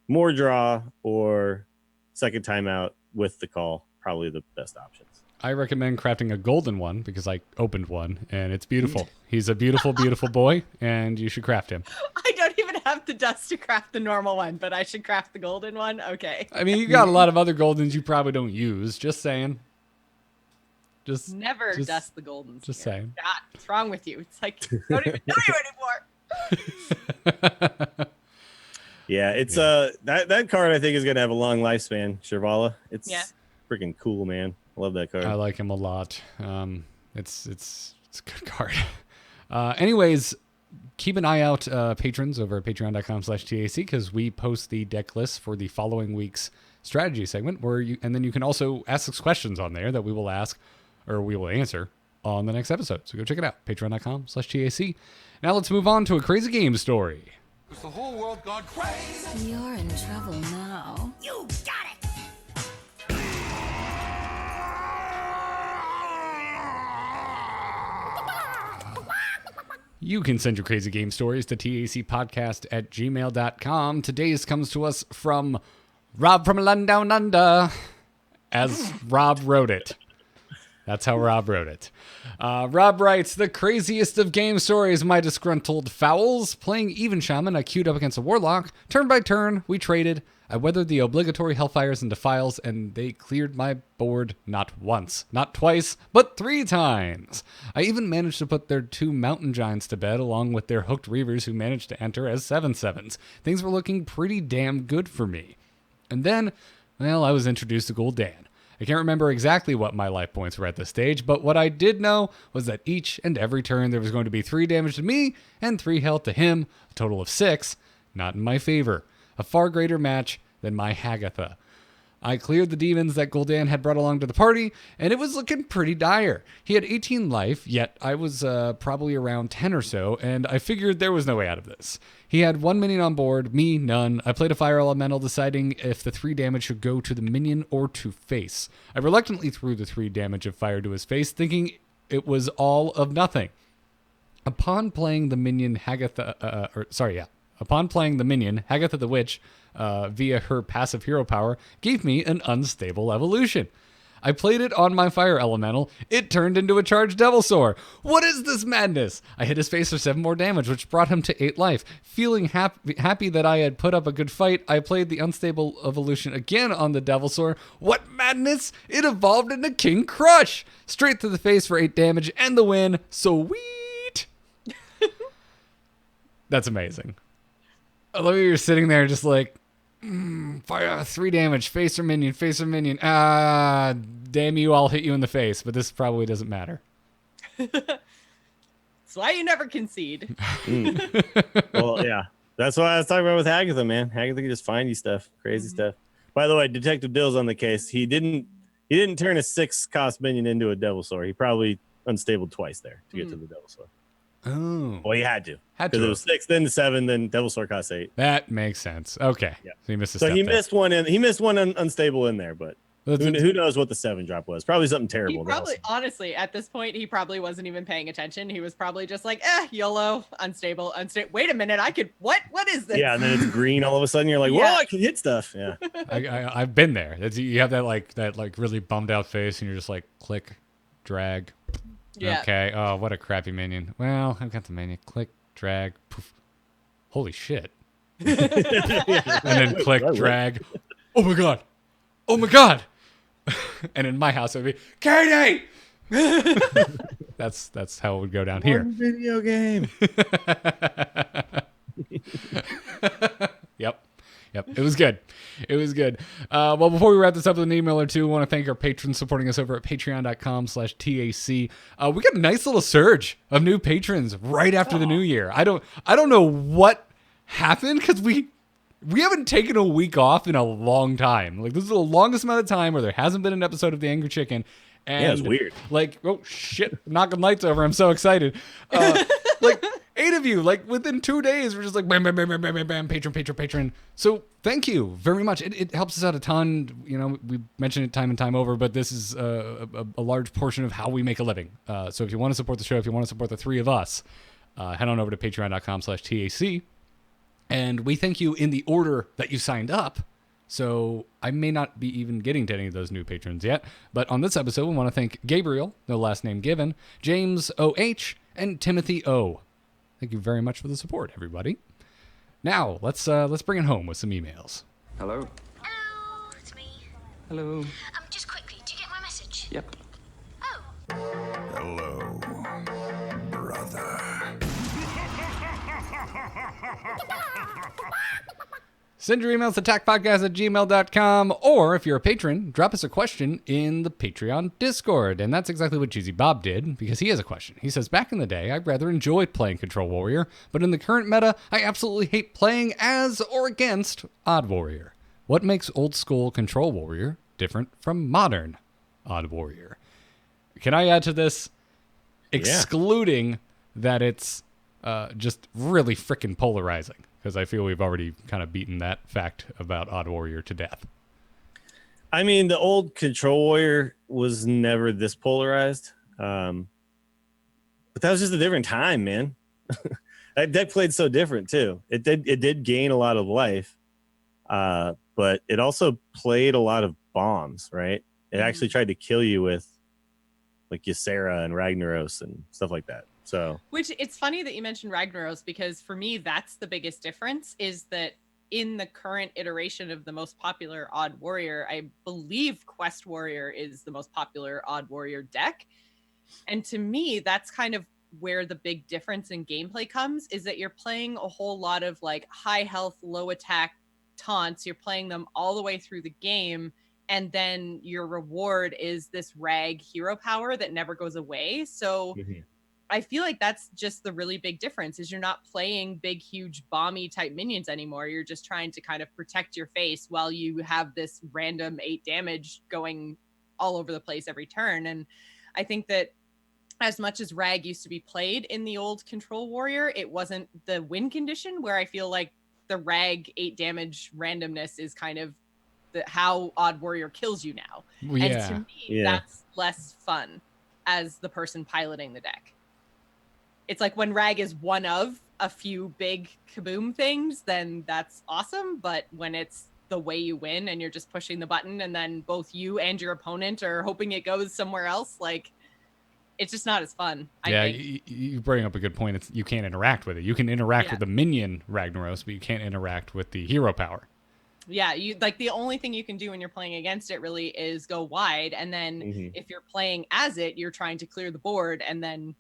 more draw or second timeout with the call, probably the best options. I recommend crafting a golden one because I opened one and it's beautiful. He's a beautiful, beautiful boy, and you should craft him. I don't even have the dust to craft the normal one, but I should craft the golden one. Okay. I mean, you got a lot of other goldens you probably don't use. Just saying. Never dust the goldens. Just saying. God, what's wrong with you? It's like don't even know you anymore. Yeah, it's that card I think is gonna have a long lifespan. Shirvala. It's freaking cool, man. I love that card. I like him a lot. It's a good card. Anyways, keep an eye out, patrons, over at patreon.com/TAC, because we post the deck list for the following week's strategy segment, and then you can also ask us questions on there that we will ask or we will answer on the next episode. So go check it out, patreon.com/TAC. Now let's move on to a crazy game story. Has the whole world gone crazy? You're in trouble now. You got it! You can send your crazy game stories to tacpodcast@gmail.com. Today's comes to us from Rob from London Down Under, as Rob wrote it. That's how Rob wrote it. Rob writes, the craziest of game stories, my disgruntled fowls. Playing Even Shaman, I queued up against a Warlock. Turn by turn, we traded. I weathered the obligatory Hellfires and Defiles, and they cleared my board not once, not twice, but 3 times. I even managed to put their 2 Mountain Giants to bed, along with their Hooked Reavers who managed to enter as 7/7s. Things were looking pretty damn good for me. And then, well, I was introduced to Gul'dan. I can't remember exactly what my life points were at this stage, but what I did know was that each and every turn there was going to be 3 damage to me and 3 health to him, a total of 6, not in my favor. A far greater match than my Hagatha. I cleared the demons that Gul'dan had brought along to the party, and it was looking pretty dire. He had 18 life, yet I was probably around 10 or so, and I figured there was no way out of this. He had 1 minion on board, me none. I played a fire elemental, deciding if the 3 damage should go to the minion or to face. I reluctantly threw the 3 damage of fire to his face, thinking it was all of nothing. Upon playing the minion Hagatha, Upon playing the minion, Hagatha the Witch, via her passive hero power, gave me an unstable evolution. I played it on my fire elemental. It turned into a charged Devilsaur. What is this madness? I hit his face for 7 more damage, which brought him to 8 life. Feeling happy that I had put up a good fight, I played the unstable evolution again on the Devilsaur. What madness? It evolved into King Crush. Straight to the face for 8 damage and the win. Sweet. That's amazing. I love you're sitting there just like, fire 3 damage, face or minion, face or minion. Damn you, I'll hit you in the face, but this probably doesn't matter. That's why you never concede. Well, yeah. That's what I was talking about with Hagatha, man. Hagatha can just find you stuff, crazy stuff. By the way, Detective Dill's on the case. He didn't turn a 6-cost minion into a Devilsaur. He probably unstabled twice there to get to the Devilsaur. Oh. Well, he had to. Had Because to. it was 6, then 7, then Devilsaur cost 8. That makes sense. Okay. Yeah. So he missed a So step he there. missed one unstable in there, but who knows what the 7 drop was? Probably something He terrible. probably, honestly, at this point, he probably wasn't even paying attention. He was probably just like, YOLO, unstable. Wait a minute, I could, what is this? Yeah, and then it's green all of a sudden. You're like, Yeah. whoa, I can hit stuff. Yeah. I've been there. You have that really bummed out face, and you're just like, click, drag. Yeah. Okay. Oh, what a crappy minion. Well, I've got the minion. Click, drag, poof. Holy shit. And then click, drag. Oh my god. Oh my god. And in my house, it would be, Katie! That's how it would go down here. One video game. Yep. It was good. Well, before we wrap this up with an email or two, I want to thank our patrons supporting us over at patreon.com/TAC. We got a nice little surge of new patrons right after the new year. I don't know what happened because we haven't taken a week off in a long time. Like, this is the longest amount of time where there hasn't been an episode of The Angry Chicken. And Yeah, it's weird. Like, oh shit, knocking lights over. I'm so excited. Like, 8 of you, like within 2 days, we're just like bam, bam, bam, bam, bam, bam, bam, patron. So thank you very much. It helps us out a ton. You know, we mentioned it time and time over, but this is a large portion of how we make a living. So if you want to support the show, if you want to support the 3 of us, head on over to patreon.com/TAC. And we thank you in the order that you signed up. So I may not be even getting to any of those new patrons yet. But on this episode, we want to thank Gabriel, no last name given, James O.H., and Timothy O. Thank you very much for the support, everybody. Now, let's bring it home with some emails. Hello. Hello, it's me. Hello. Just quickly, do you get my message? Yep. Oh. Hello, brother. Send your emails to attackpodcast@gmail.com, or if you're a patron, drop us a question in the Patreon Discord. And that's exactly what Cheesy Bob did, because he has a question. He says, back in the day, I rather enjoyed playing Control Warrior, but in the current meta, I absolutely hate playing as or against Odd Warrior. What makes old school Control Warrior different from modern Odd Warrior? Can I add to this? Excluding that it's just really freaking polarizing. Because I feel we've already kind of beaten that fact about Odd Warrior to death. I mean, the old Control Warrior was never this polarized. But that was just a different time, man. That deck played so different, too. It did gain a lot of life. But it also played a lot of bombs, right? It actually tried to kill you with, like, Ysera and Ragnaros and stuff like that. So, which it's funny that you mentioned Ragnaros, because for me, that's the biggest difference, is that in the current iteration of the most popular Odd Warrior, I believe Quest Warrior is the most popular Odd Warrior deck. And to me, that's kind of where the big difference in gameplay comes, is that you're playing a whole lot of like high health, low attack taunts. You're playing them all the way through the game. And then your reward is this rag hero power that never goes away. So I feel like that's just the really big difference, is you're not playing big, huge, bomby type minions anymore. You're just trying to kind of protect your face while you have this random 8 damage going all over the place every turn. And I think that as much as Rag used to be played in the old Control Warrior, it wasn't the win condition, where I feel like the Rag 8 damage randomness is kind of how Odd Warrior kills you now. Yeah. And to me, that's less fun as the person piloting the deck. it's like when Rag is one of a few big kaboom things, then that's awesome. But when it's the way you win and you're just pushing the button and then both you and your opponent are hoping it goes somewhere else, like it's just not as fun. I think. You bring up a good point. It's you can't interact with it. You can interact with the minion Ragnaros, but you can't interact with the hero power. Yeah, you like the only thing you can do when you're playing against it really is go wide, and then if you're playing as it, you're trying to clear the board and then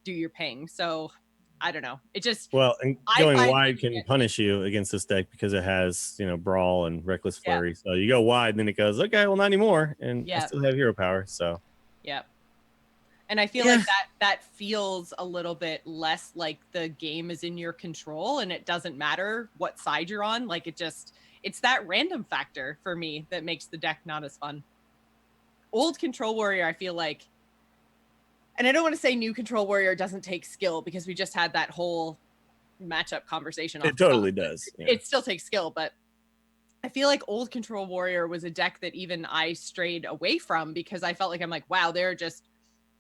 do your ping. So I don't know. It just and going wide can punish you against this deck because it has brawl and reckless flurry. So you go wide, and then it goes okay, well not anymore, and I still have hero power. So and I feel like that feels a little bit less like the game is in your control and it doesn't matter what side you're on. Like it's that random factor for me that makes the deck not as fun. Old Control Warrior, I feel like, and I don't want to say new Control Warrior doesn't take skill because we just had that whole matchup conversation. It totally does. Yeah. It still takes skill, but I feel like Old Control Warrior was a deck that even I strayed away from because I felt like I'm like, wow, there are just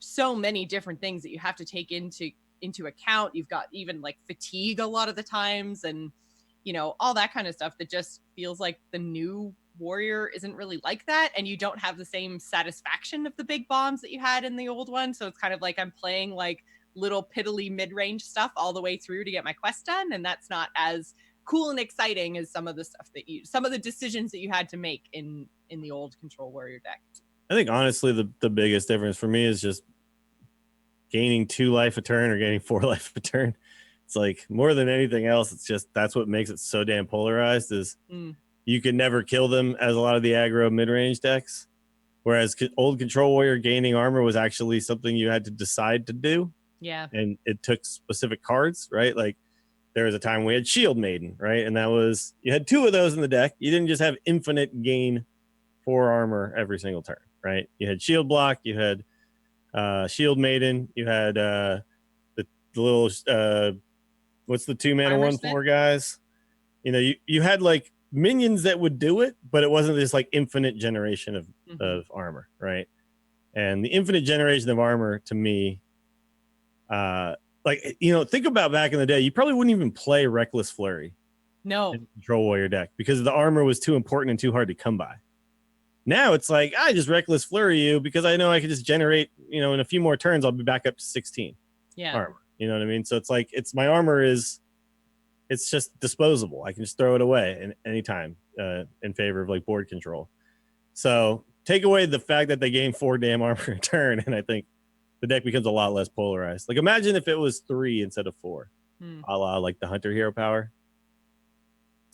so many different things that you have to take into account. You've got even like fatigue a lot of the times and all that kind of stuff that just feels like the new warrior isn't really like that, and you don't have the same satisfaction of the big bombs that you had in the old one. So it's kind of like I'm playing like little piddly mid-range stuff all the way through to get my quest done, and that's not as cool and exciting as some of the decisions that you had to make in the old Control Warrior deck. I think honestly the biggest difference for me is just gaining 2 life a turn or gaining 4 life a turn. It's like more than anything else, it's just that's what makes it so damn polarized is you can never kill them as a lot of the aggro mid-range decks. Whereas old Control Warrior gaining armor was actually something you had to decide to do. Yeah. And it took specific cards, right? Like there was a time we had Shield Maiden, right? And that was, you had 2 of those in the deck. You didn't just have infinite gain 4 armor every single turn, right? You had Shield Block, you had Shield Maiden, you had the little what's the 2-mana 1/4 guys? You had like minions that would do it, but it wasn't this like infinite generation of armor, right? And the infinite generation of armor to me, think about back in the day, you probably wouldn't even play Reckless Flurry in Control Warrior deck because the armor was too important and too hard to come by. Now it's like I just Reckless Flurry you because I know I can just generate, in a few more turns I'll be back up to 16 armor. You know what I mean? So it's like my armor is, it's just disposable. I can just throw it away anytime in favor of like board control. So take away the fact that they gain 4 damn armor a turn, and I think the deck becomes a lot less polarized. Like imagine if it was 3 instead of 4, a la like the Hunter hero power.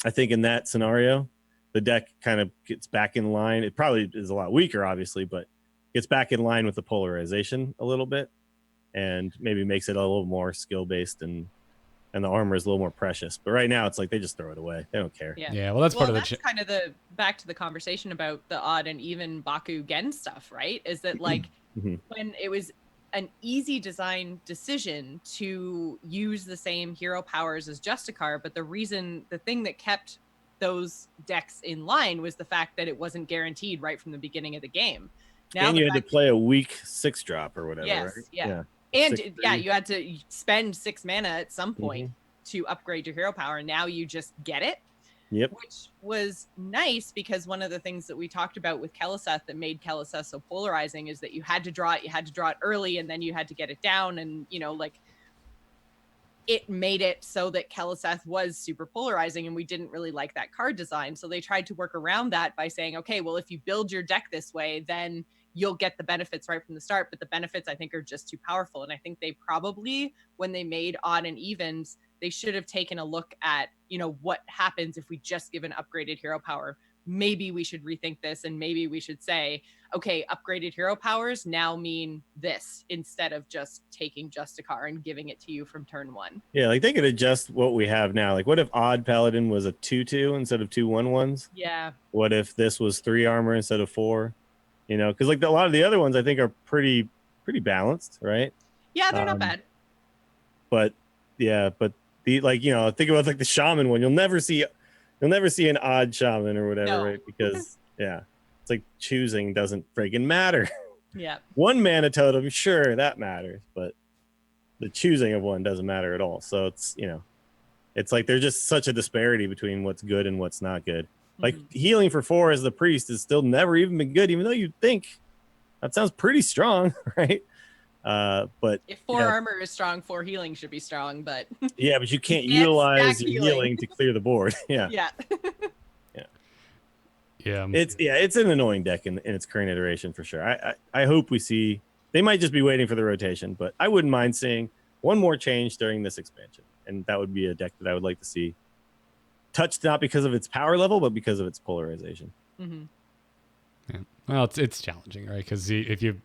I think in that scenario, the deck kind of gets back in line. It probably is a lot weaker, obviously, but gets back in line with the polarization a little bit, and maybe makes it a little more skill based, and the armor is a little more precious. But right now, it's like they just throw it away. They don't care. Yeah. Well, that's part of the kind of the back to the conversation about the odd and even Baku Gen stuff, right? Is that like when it was an easy design decision to use the same hero powers as Justicar, but the thing that kept those decks in line was the fact that it wasn't guaranteed right from the beginning of the game. Now and you had to play a weak 6-drop or whatever, right? Yeah. And you had to spend 6 mana at some point to upgrade your hero power. Now you just get it. Yep. Which was nice because one of the things that we talked about with Keleseth that made Keleseth so polarizing is that you had to draw it early and then you had to get it down, and it made it so that Keleseth was super polarizing, and we didn't really like that card design. So they tried to work around that by saying, okay, well, if you build your deck this way, then you'll get the benefits right from the start. But the benefits, I think, are just too powerful. And I think they probably, when they made odd and evens, they should have taken a look at, what happens if we just give an upgraded hero power. Maybe we should rethink this, and maybe we should say, okay, upgraded hero powers now mean this instead of just taking Justicar and giving it to you from turn 1. Yeah, like they could adjust what we have now. Like what if Odd Paladin was a 2/2 instead of 2 1/1s? Yeah. What if this was 3 armor instead of 4? Because like a lot of the other ones I think are pretty balanced, right? Yeah, they're not bad. But the think about like the shaman one. You'll never see an odd shaman or whatever, right? Because it's like choosing doesn't freaking matter. Yeah. 1 mana totem, sure, that matters, but the choosing of one doesn't matter at all. So it's, it's like there's just such a disparity between what's good and what's not good. Like healing for 4 as the priest is still never even been good, even though you'd think that sounds pretty strong, right? But if 4 armor is strong, 4 healing should be strong, but yeah, but you can't stack utilize your healing. healing to clear the board. Yeah. Yeah. It's an annoying deck in its current iteration for sure. I hope we see, they might just be waiting for the rotation, but I wouldn't mind seeing one more change during this expansion. And that would be a deck that I would like to see touched, not because of its power level, but because of its polarization. Yeah. Well, it's challenging, right? Because if you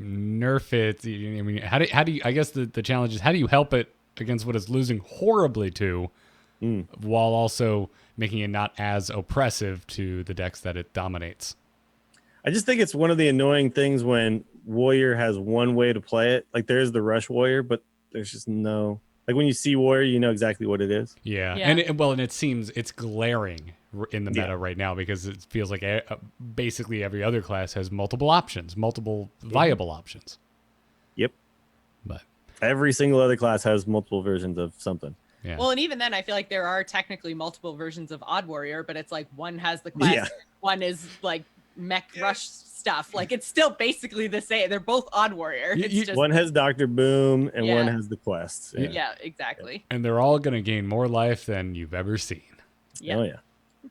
nerf it, I mean, how do you? I guess the challenge is how do you help it against what it's losing horribly to, while also making it not as oppressive to the decks that it dominates. I just think it's one of the annoying things when Warrior has one way to play it. Like there's the Rush Warrior, but there's just no, like when you see Warrior, you know exactly what it is. Yeah. Yeah. And it seems it's glaring in the meta right now because it feels like basically every other class has multiple options, multiple viable options. Yep. But every single other class has multiple versions of something. Yeah. Well, and even then, I feel like there are technically multiple versions of Odd Warrior, but it's like one has the quest, one is like mech rush stuff. Like it's still basically the same. They're both Odd Warrior. It's just one has Dr. Boom and one has the quests. Yeah, exactly. And they're all going to gain more life than you've ever seen. Yeah. Oh yeah.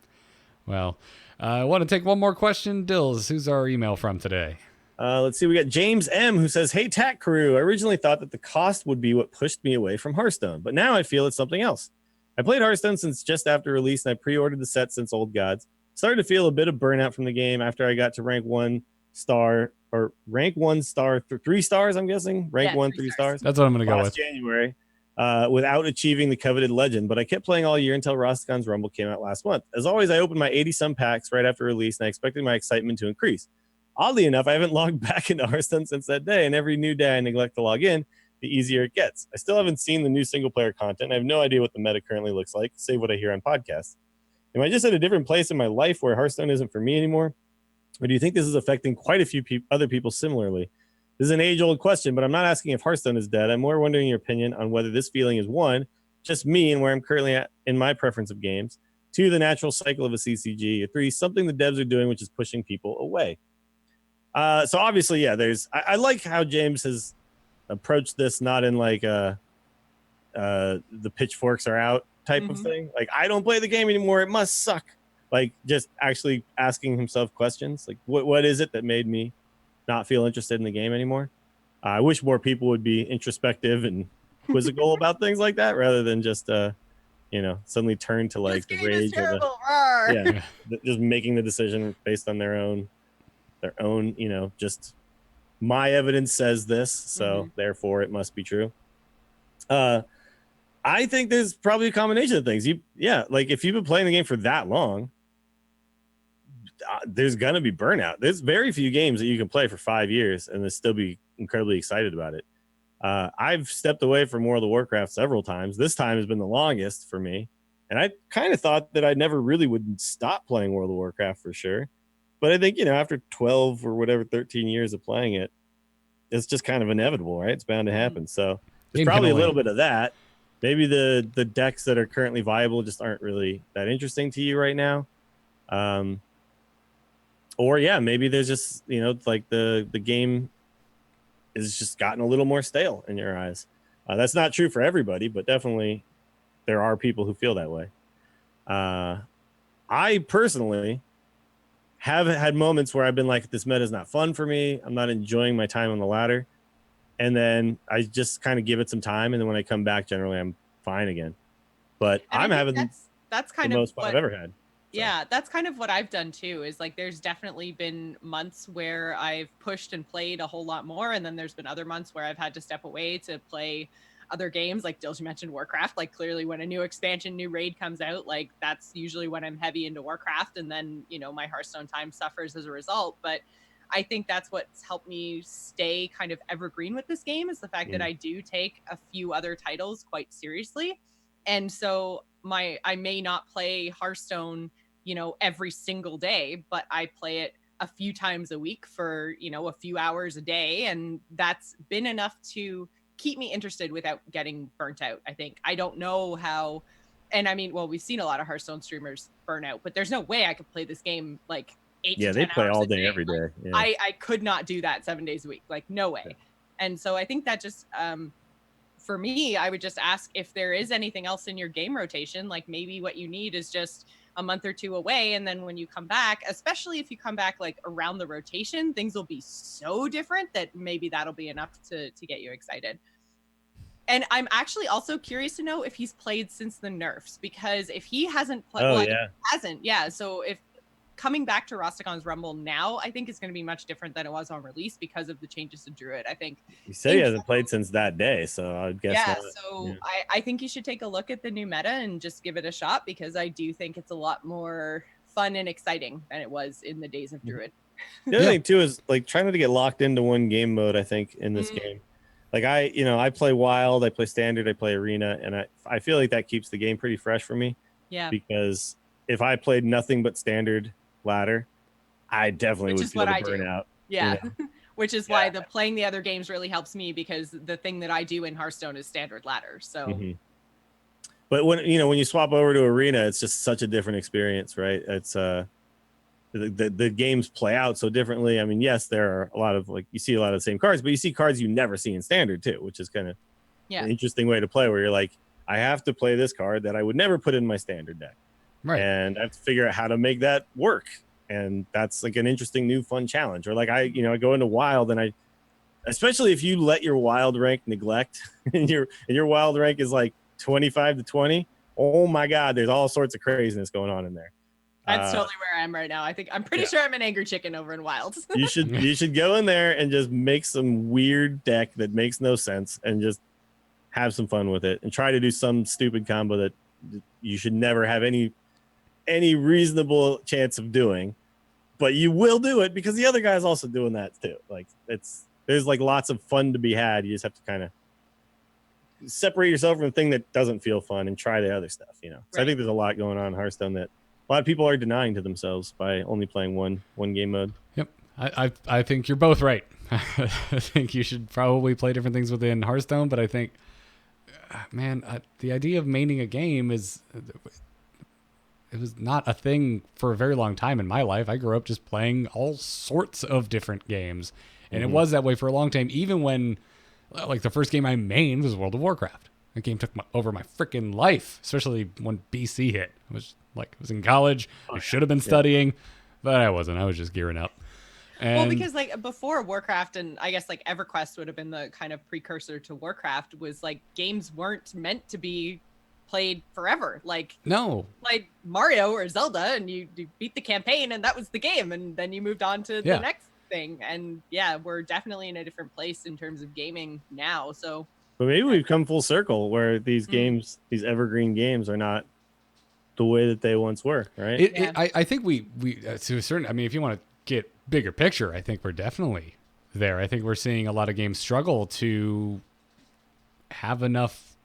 Well, I want to take one more question. Dills, who's our email from today? Let's see. We got James M, who says, "Hey, Tac Crew. I originally thought that the cost would be what pushed me away from Hearthstone, but now I feel it's something else. I played Hearthstone since just after release, and I pre-ordered the set since Old Gods. Started to feel a bit of burnout from the game after I got to rank 1 star, or rank 1 star, 3 stars. I'm guessing rank 1, 3 stars. That's what I'm going to go with. January, without achieving the coveted legend. But I kept playing all year until Rostickon's Rumble came out last month. As always, I opened my 80-some packs right after release, and I expected my excitement to increase. Oddly enough, I haven't logged back into Hearthstone since that day, and every new day I neglect to log in, the easier it gets. I still haven't seen the new single-player content. I have no idea what the meta currently looks like, save what I hear on podcasts. Am I just at a different place in my life where Hearthstone isn't for me anymore? Or do you think this is affecting quite a few other people similarly? This is an age-old question, but I'm not asking if Hearthstone is dead. I'm more wondering your opinion on whether this feeling is, 1, just me and where I'm currently at in my preference of games, 2, the natural cycle of a CCG, or 3, something the devs are doing which is pushing people away. So obviously, yeah, I like how James has approached this not in like the pitchforks are out type of thing. Like, I don't play the game anymore, it must suck. Like, just actually asking himself questions. Like, what is it that made me not feel interested in the game anymore? I wish more people would be introspective and quizzical about things like that rather than just suddenly turn to like the rage or just making the decision based on their own, just my evidence says this, so therefore it must be true. I think there's probably a combination of things. Like if you've been playing the game for that long, there's gonna be burnout. There's very few games that you can play for 5 years and then still be incredibly excited about it. I've stepped away from World of Warcraft several times. This time has been the longest for me, and I kind of thought that I never really would stop playing World of Warcraft for sure. But I think, after 12 or whatever, 13 years of playing it, it's just kind of inevitable, right? It's bound to happen. So there's probably a little bit of that. Maybe the decks that are currently viable just aren't really that interesting to you right now. Or maybe there's just, like the game is just gotten a little more stale in your eyes. That's not true for everybody, but definitely there are people who feel that way. I personally have had moments where I've been like, this meta is not fun for me. I'm not enjoying my time on the ladder. And then I just kind of give it some time. And then when I come back, generally I'm fine again. But I'm having that's kind the of most fun I've ever had. So. Yeah, that's kind of what I've done too, is like there's definitely been months where I've pushed and played a whole lot more. And then there's been other months where I've had to step away to play other games. Like Dilge mentioned Warcraft. Like clearly when a new expansion, new raid comes out, like that's usually when I'm heavy into Warcraft, and then my Hearthstone time suffers as a result. But I think that's what's helped me stay kind of evergreen with this game, is the fact that I do take a few other titles quite seriously. And so I may not play Hearthstone every single day, but I play it a few times a week for a few hours a day, and that's been enough to keep me interested without getting burnt out. I think I don't know how, and I mean, well, we've seen a lot of Hearthstone streamers burn out, but there's no way I could play this game like 8 Yeah, to they 10 play hours all a day, day. every day. Like, Yeah. I could not do that 7 days a week. Like, no way. Yeah. And so I think that just for me, I would just ask if there is anything else in your game rotation. Like maybe what you need is just a month or two away, and then when you come back, especially if you come back like around the rotation, things will be so different that maybe that'll be enough to get you excited. And I'm actually also curious to know if he's played since the nerfs, because if he hasn't played, Oh, well, yeah. hasn't, yeah. So if coming back to Rostakon's Rumble now, I think it's going to be much different than it was on release because of the changes to Druid. I think He said he hasn't played since that day, so I guess yeah, not. so Yeah. I think you should take a look at the new meta and just give it a shot, because I do think it's a lot more fun and exciting than it was in the days of Druid. The other thing too is like trying not to get locked into one game mode. I think in this Mhm. game, like I play Wild, I play Standard, I play Arena, and I feel like that keeps the game pretty fresh for me. Yeah, Because if I played nothing but Standard ladder, I definitely which would is feel what the I do. burnout. Yeah, You know? which is why the playing the other games really helps me, because the thing that I do in Hearthstone is Standard ladder. So Mhm. But when you swap over to Arena, it's just such a different experience, right? It's the games play out so differently. I mean, yes, there are a lot of like you see a lot of the same cards, but you see cards you never see in Standard too, which is kind of yeah, an interesting way to play, where you're like, I have to play this card that I would never put in my Standard deck, Right. and I have to figure out how to make that work. And that's like an interesting new fun challenge. Or like I go into Wild, and especially if you let your Wild rank neglect, and your Wild rank is like 25 to 20. Oh my God, there's all sorts of craziness going on in there. that's totally where I am right now. I'm pretty sure I'm an angry chicken over in Wilds. You should go in there and just make some weird deck that makes no sense, and just have some fun with it, and try to do some stupid combo that you should never have any reasonable chance of doing, but you will do it because the other guy's also doing that too. Like there's like lots of fun to be had. You just have to kind of separate yourself from the thing that doesn't feel fun and try the other stuff, So Right. I think there's a lot going on in Hearthstone that a lot of people are denying to themselves by only playing one game mode. Yep. I think you're both right. I think you should probably play different things within Hearthstone, but I think, man, the idea of maining a game it was not a thing for a very long time in my life. I grew up just playing all sorts of different games, and it was that way for a long time. Even when, like, the first game I mained was World of Warcraft. That game took over my freaking life, especially when BC hit. I was in college. I should have been studying, but I wasn't. I was just gearing up. And Well, because like before Warcraft, and I guess like EverQuest would have been the kind of precursor to Warcraft, was like games weren't meant to be played forever. Like no, played Mario or Zelda, and you beat the campaign, and that was the game, and then you moved on to the next thing. And yeah, we're definitely in a different place in terms of gaming now. So, But maybe we've come full circle where these games, these evergreen games, are not the way that they once were, right? I think we to a certain. I mean, if you want to get bigger picture, I think we're definitely there. I think we're seeing a lot of games struggle to have enough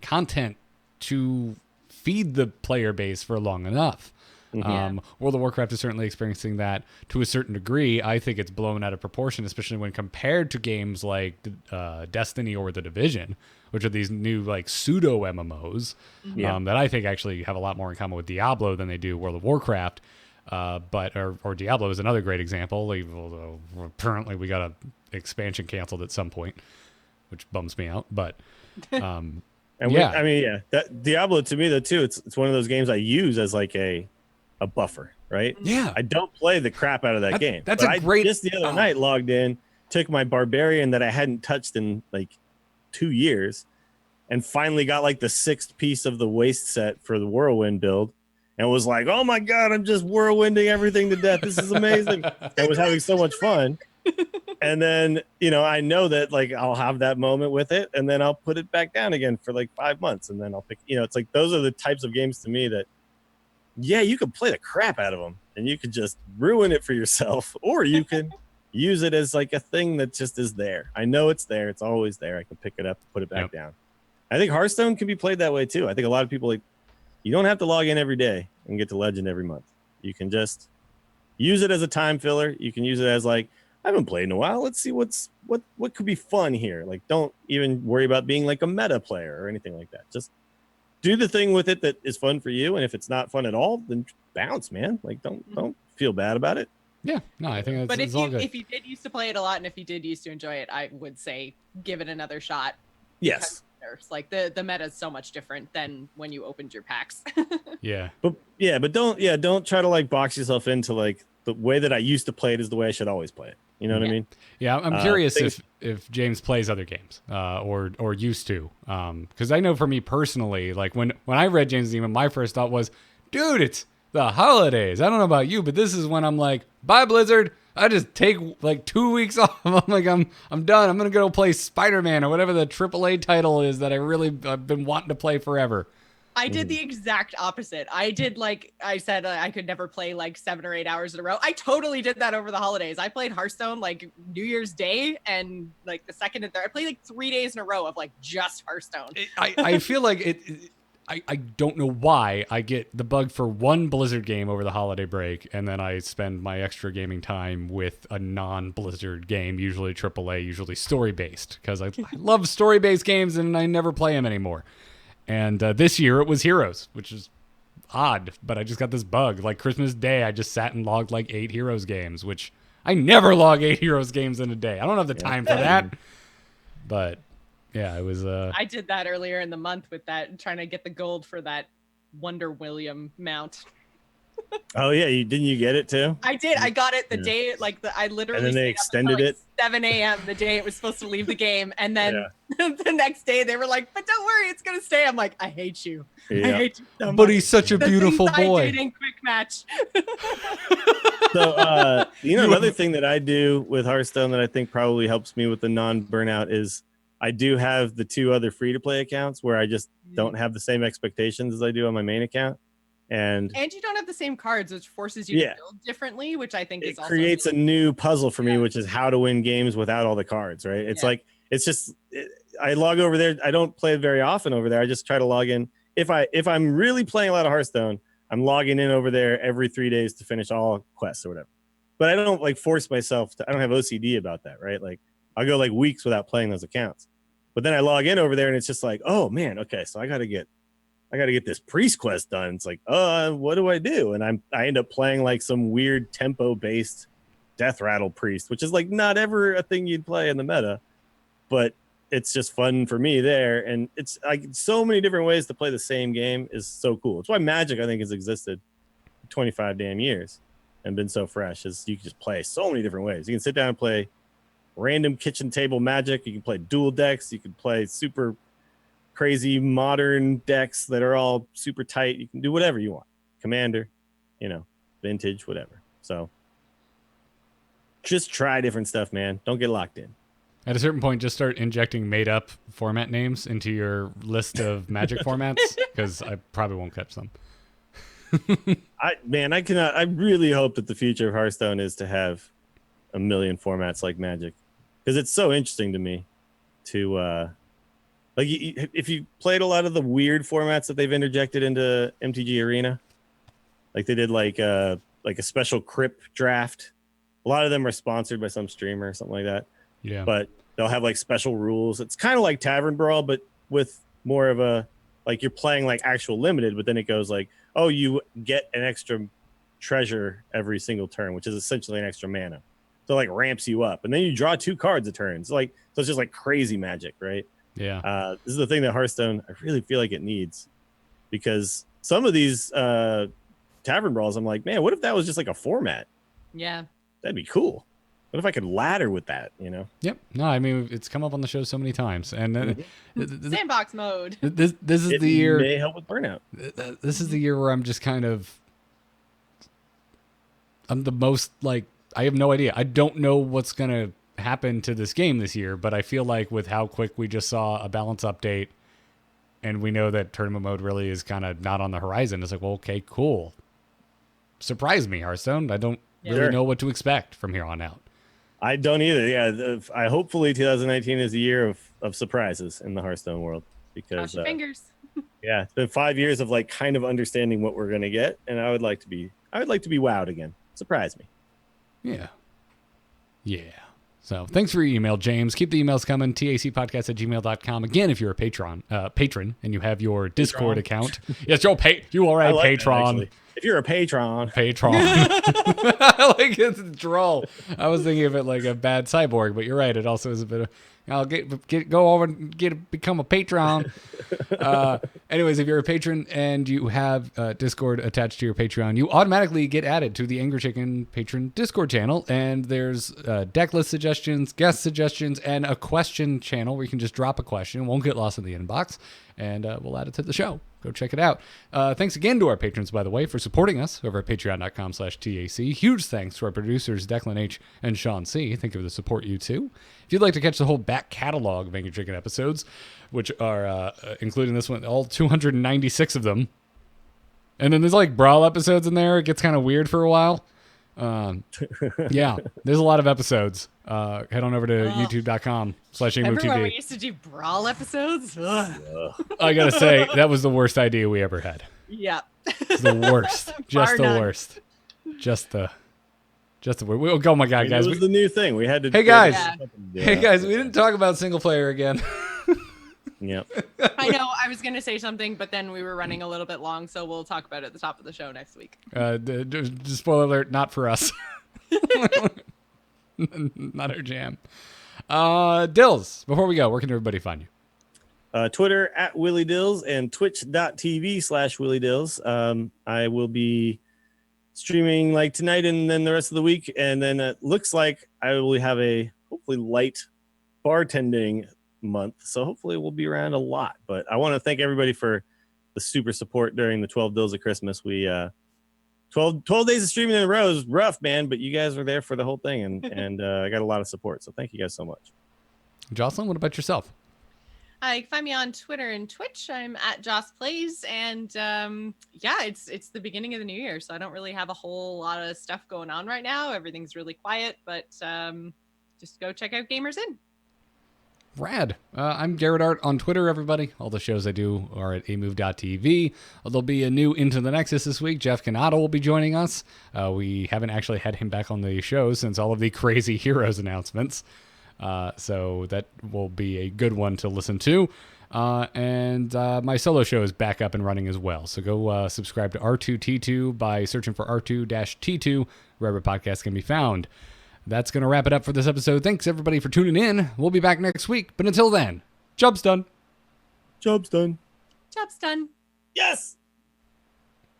content to feed the player base for long enough. World of Warcraft is certainly experiencing that to a certain degree. I think it's blown out of proportion, especially when compared to games like Destiny or The Division, which are these new like pseudo MMOs that I think actually have a lot more in common with Diablo than they do World of Warcraft. Or Diablo is another great example. Although apparently we got an expansion canceled at some point, which bums me out. But that Diablo to me though too, it's one of those games I use as like a buffer, right? Yeah, I don't play the crap out of that game. That's but a great. Just the other night logged in, took my barbarian that I hadn't touched in like 2 years, and finally got like the 6th piece of the waste set for the whirlwind build, and was like, oh my God, I'm just whirlwinding everything to death. This is amazing. I was having so much fun. And then, I know that like I'll have that moment with it, and then I'll put it back down again for like 5 months, and then I'll pick, it's like those are the types of games to me that, yeah, you could play the crap out of them and you could just ruin it for yourself, or you can use it as like a thing that just is there. I know it's there. It's always there. I can pick it up, put it back down. I think Hearthstone can be played that way too. I think a lot of people you don't have to log in every day and get to Legend every month. You can just use it as a time filler. You can use it as like, I haven't played in a while. Let's see what could be fun here. Like, don't even worry about being like a meta player or anything like that. Just do the thing with it that is fun for you. And if it's not fun at all, then bounce, man. Like, don't feel bad about it. Yeah, no, I think But it's all good. if you did used to play it a lot, and if you did used to enjoy it, I would say give it another shot. Yes. Like the meta is so much different than when you opened your packs. Yeah. But don't try to like box yourself into like the way that I used to play it is the way I should always play it. You know what I mean? Yeah, I'm curious if James plays other games or used to, because I know for me personally, like when I read James' email, my first thought was, dude, it's the holidays. I don't know about you, but this is when I'm like, bye Blizzard. I just take like 2 weeks off. I'm like, I'm done. I'm gonna go play Spider-Man or whatever the AAA title is that I've been wanting to play forever. I did the exact opposite. I did, like I said, I could never play like 7 or 8 hours in a row. I totally did that over the holidays. I played Hearthstone like New Year's Day and like the second and third. I played like 3 days in a row of like just Hearthstone. I feel like I don't know why I get the bug for one Blizzard game over the holiday break, and then I spend my extra gaming time with a non-Blizzard game, usually AAA, usually story-based, because I love story-based games and I never play them anymore. And this year it was Heroes, which is odd, but I just got this bug. Like Christmas Day, I just sat and logged like 8 Heroes games, which I never log 8 Heroes games in a day. I don't have the time for that. But yeah, it was. I did that earlier in the month with that, trying to get the gold for that Wonder William mount. Oh yeah, didn't you get it too? I did. I got it the day, I literally. And then they extended it. 7 a.m. the day it was supposed to leave the game, and then the next day they were like, "But don't worry, it's gonna stay." I'm like, "I hate you. Yeah. I hate you so much." But he's such a The beautiful things I boy. did in quick match. So another thing that I do with Hearthstone that I think probably helps me with the non-burnout is I do have the 2 other free-to-play accounts where I just don't have the same expectations as I do on my main account. And you don't have the same cards, which forces you to build differently, which I think it is also creates a new puzzle for me, which is how to win games without all the cards, right? It's like, it's just, I log over there. I don't play it very often over there. I just try to log in. If I'm really playing a lot of Hearthstone, I'm logging in over there every 3 days to finish all quests or whatever. But I don't like force myself to, I don't have OCD about that, right? Like I'll go like weeks without playing those accounts. But then I log in over there and it's just like, oh man, okay, so I got to get this priest quest done. It's like, what do I do? And I end up playing like some weird tempo based death rattle priest, which is like not ever a thing you'd play in the meta, but it's just fun for me there. And it's like so many different ways to play the same game is so cool. It's why Magic, I think, has existed 25 damn years and been so fresh, is you can just play so many different ways. You can sit down and play random kitchen table Magic. You can play dual decks. You can play super crazy modern decks that are all super tight. You can do whatever you want. Commander, vintage, whatever. So just try different stuff, man. Don't get locked in. At a certain point, just start injecting made-up format names into your list of Magic formats, because I probably won't catch them. I really hope that the future of Hearthstone is to have a million formats like Magic, because it's so interesting to me to like if you played a lot of the weird formats that they've interjected into MTG Arena, like they did like a special Crypt draft. A lot of them are sponsored by some streamer or something like that. Yeah. But they'll have like special rules. It's kind of like Tavern Brawl, but with more of a, like you're playing like actual limited, but then it goes like, oh, you get an extra treasure every single turn, which is essentially an extra mana. So like ramps you up, and then you draw 2 cards a turn. So it's just like crazy Magic, right? Yeah. This is the thing that Hearthstone, I really feel like it needs, because some of these Tavern Brawls, I'm like, man, what if that was just like a format? Yeah. That'd be cool. What if I could ladder with that, Yep. No, I mean, it's come up on the show so many times. And Sandbox mode. this is the year. It may help with burnout. This is the year where I'm just kind of, I'm the most like, I have no idea. I don't know what's going to happen to this game this year, but I feel like with how quick we just saw a balance update, and we know that tournament mode really is kind of not on the horizon, it's like, well, okay, cool. Surprise me, Hearthstone. I don't really know what to expect from here on out. I don't either. Yeah, I hopefully 2019 is a year of surprises in the Hearthstone world, because Cross your fingers. yeah, it's been 5 years of like kind of understanding what we're gonna get, and I would like to be wowed again. Surprise me. Yeah. Yeah. So thanks for your email, James. Keep the emails coming. tacpodcast@gmail.com. Again, if you're a patron and you have your Discord account. Yes, you are a patron. Actually. If you're a patron. I like it's droll. I was thinking of it like a bad cyborg, but you're right. It also is a bit of. I'll go over and become a patron. Anyways, if you're a patron and you have Discord attached to your Patreon, you automatically get added to the Angry Chicken patron Discord channel. And there's deck list suggestions, guest suggestions, and a question channel where you can just drop a question. It won't get lost in the inbox, and we'll add it to the show. Go check it out. Thanks again to our patrons, by the way, for supporting us over at patreon.com/TAC. Huge thanks to our producers, Declan H. and Sean C. Thank you for the support, you too. If you'd like to catch the whole back catalog of Angry Chicken episodes, which are, including this one, all 296 of them. And then there's like Brawl episodes in there. It gets kind of weird for a while. Yeah, there's a lot of episodes. Head on over to youtube.com/AMOTV. Remember when we used to do Brawl episodes? Ugh. I gotta say, that was the worst idea we ever had. Yeah. It's the worst. Just the none. worst. Just the worst. Oh my God, guys. It was the new thing. We had to. Hey, guys. Yeah. Hey guys, we didn't talk about single player again. Yep. I know I was going to say something, but then we were running a little bit long, so we'll talk about it at the top of the show next week. Just spoiler alert, not for us. Not our jam. Dills, before we go, where can everybody find you? Twitter @WillieDills and twitch.tv/WillieDills. I will be streaming like tonight and then the rest of the week. And then it looks like I will have a hopefully light bartending month. So hopefully we'll be around a lot. But I want to thank everybody for the super support during the 12 Dills of Christmas. We 12 days of streaming in a row is rough, man. But you guys were there for the whole thing. And I got a lot of support. So thank you guys so much. Jocelyn, what about yourself? You can find me on Twitter and Twitch. I'm at Joss Plays, and yeah, it's the beginning of the new year, so I don't really have a whole lot of stuff going on right now. Everything's really quiet, but just go check out Gamers In. Rad. I'm Garrett Art on Twitter, everybody. All the shows I do are at amove.tv. There'll be a new Into the Nexus this week. Jeff Canado will be joining us. We haven't actually had him back on the show since all of the Crazy Heroes announcements. So that will be a good one to listen to. And my solo show is back up and running as well. So go subscribe to R2T2 by searching for R2-T2, wherever podcasts can be found. That's going to wrap it up for this episode. Thanks, everybody, for tuning in. We'll be back next week. But until then, job's done. Job's done. Job's done. Yes.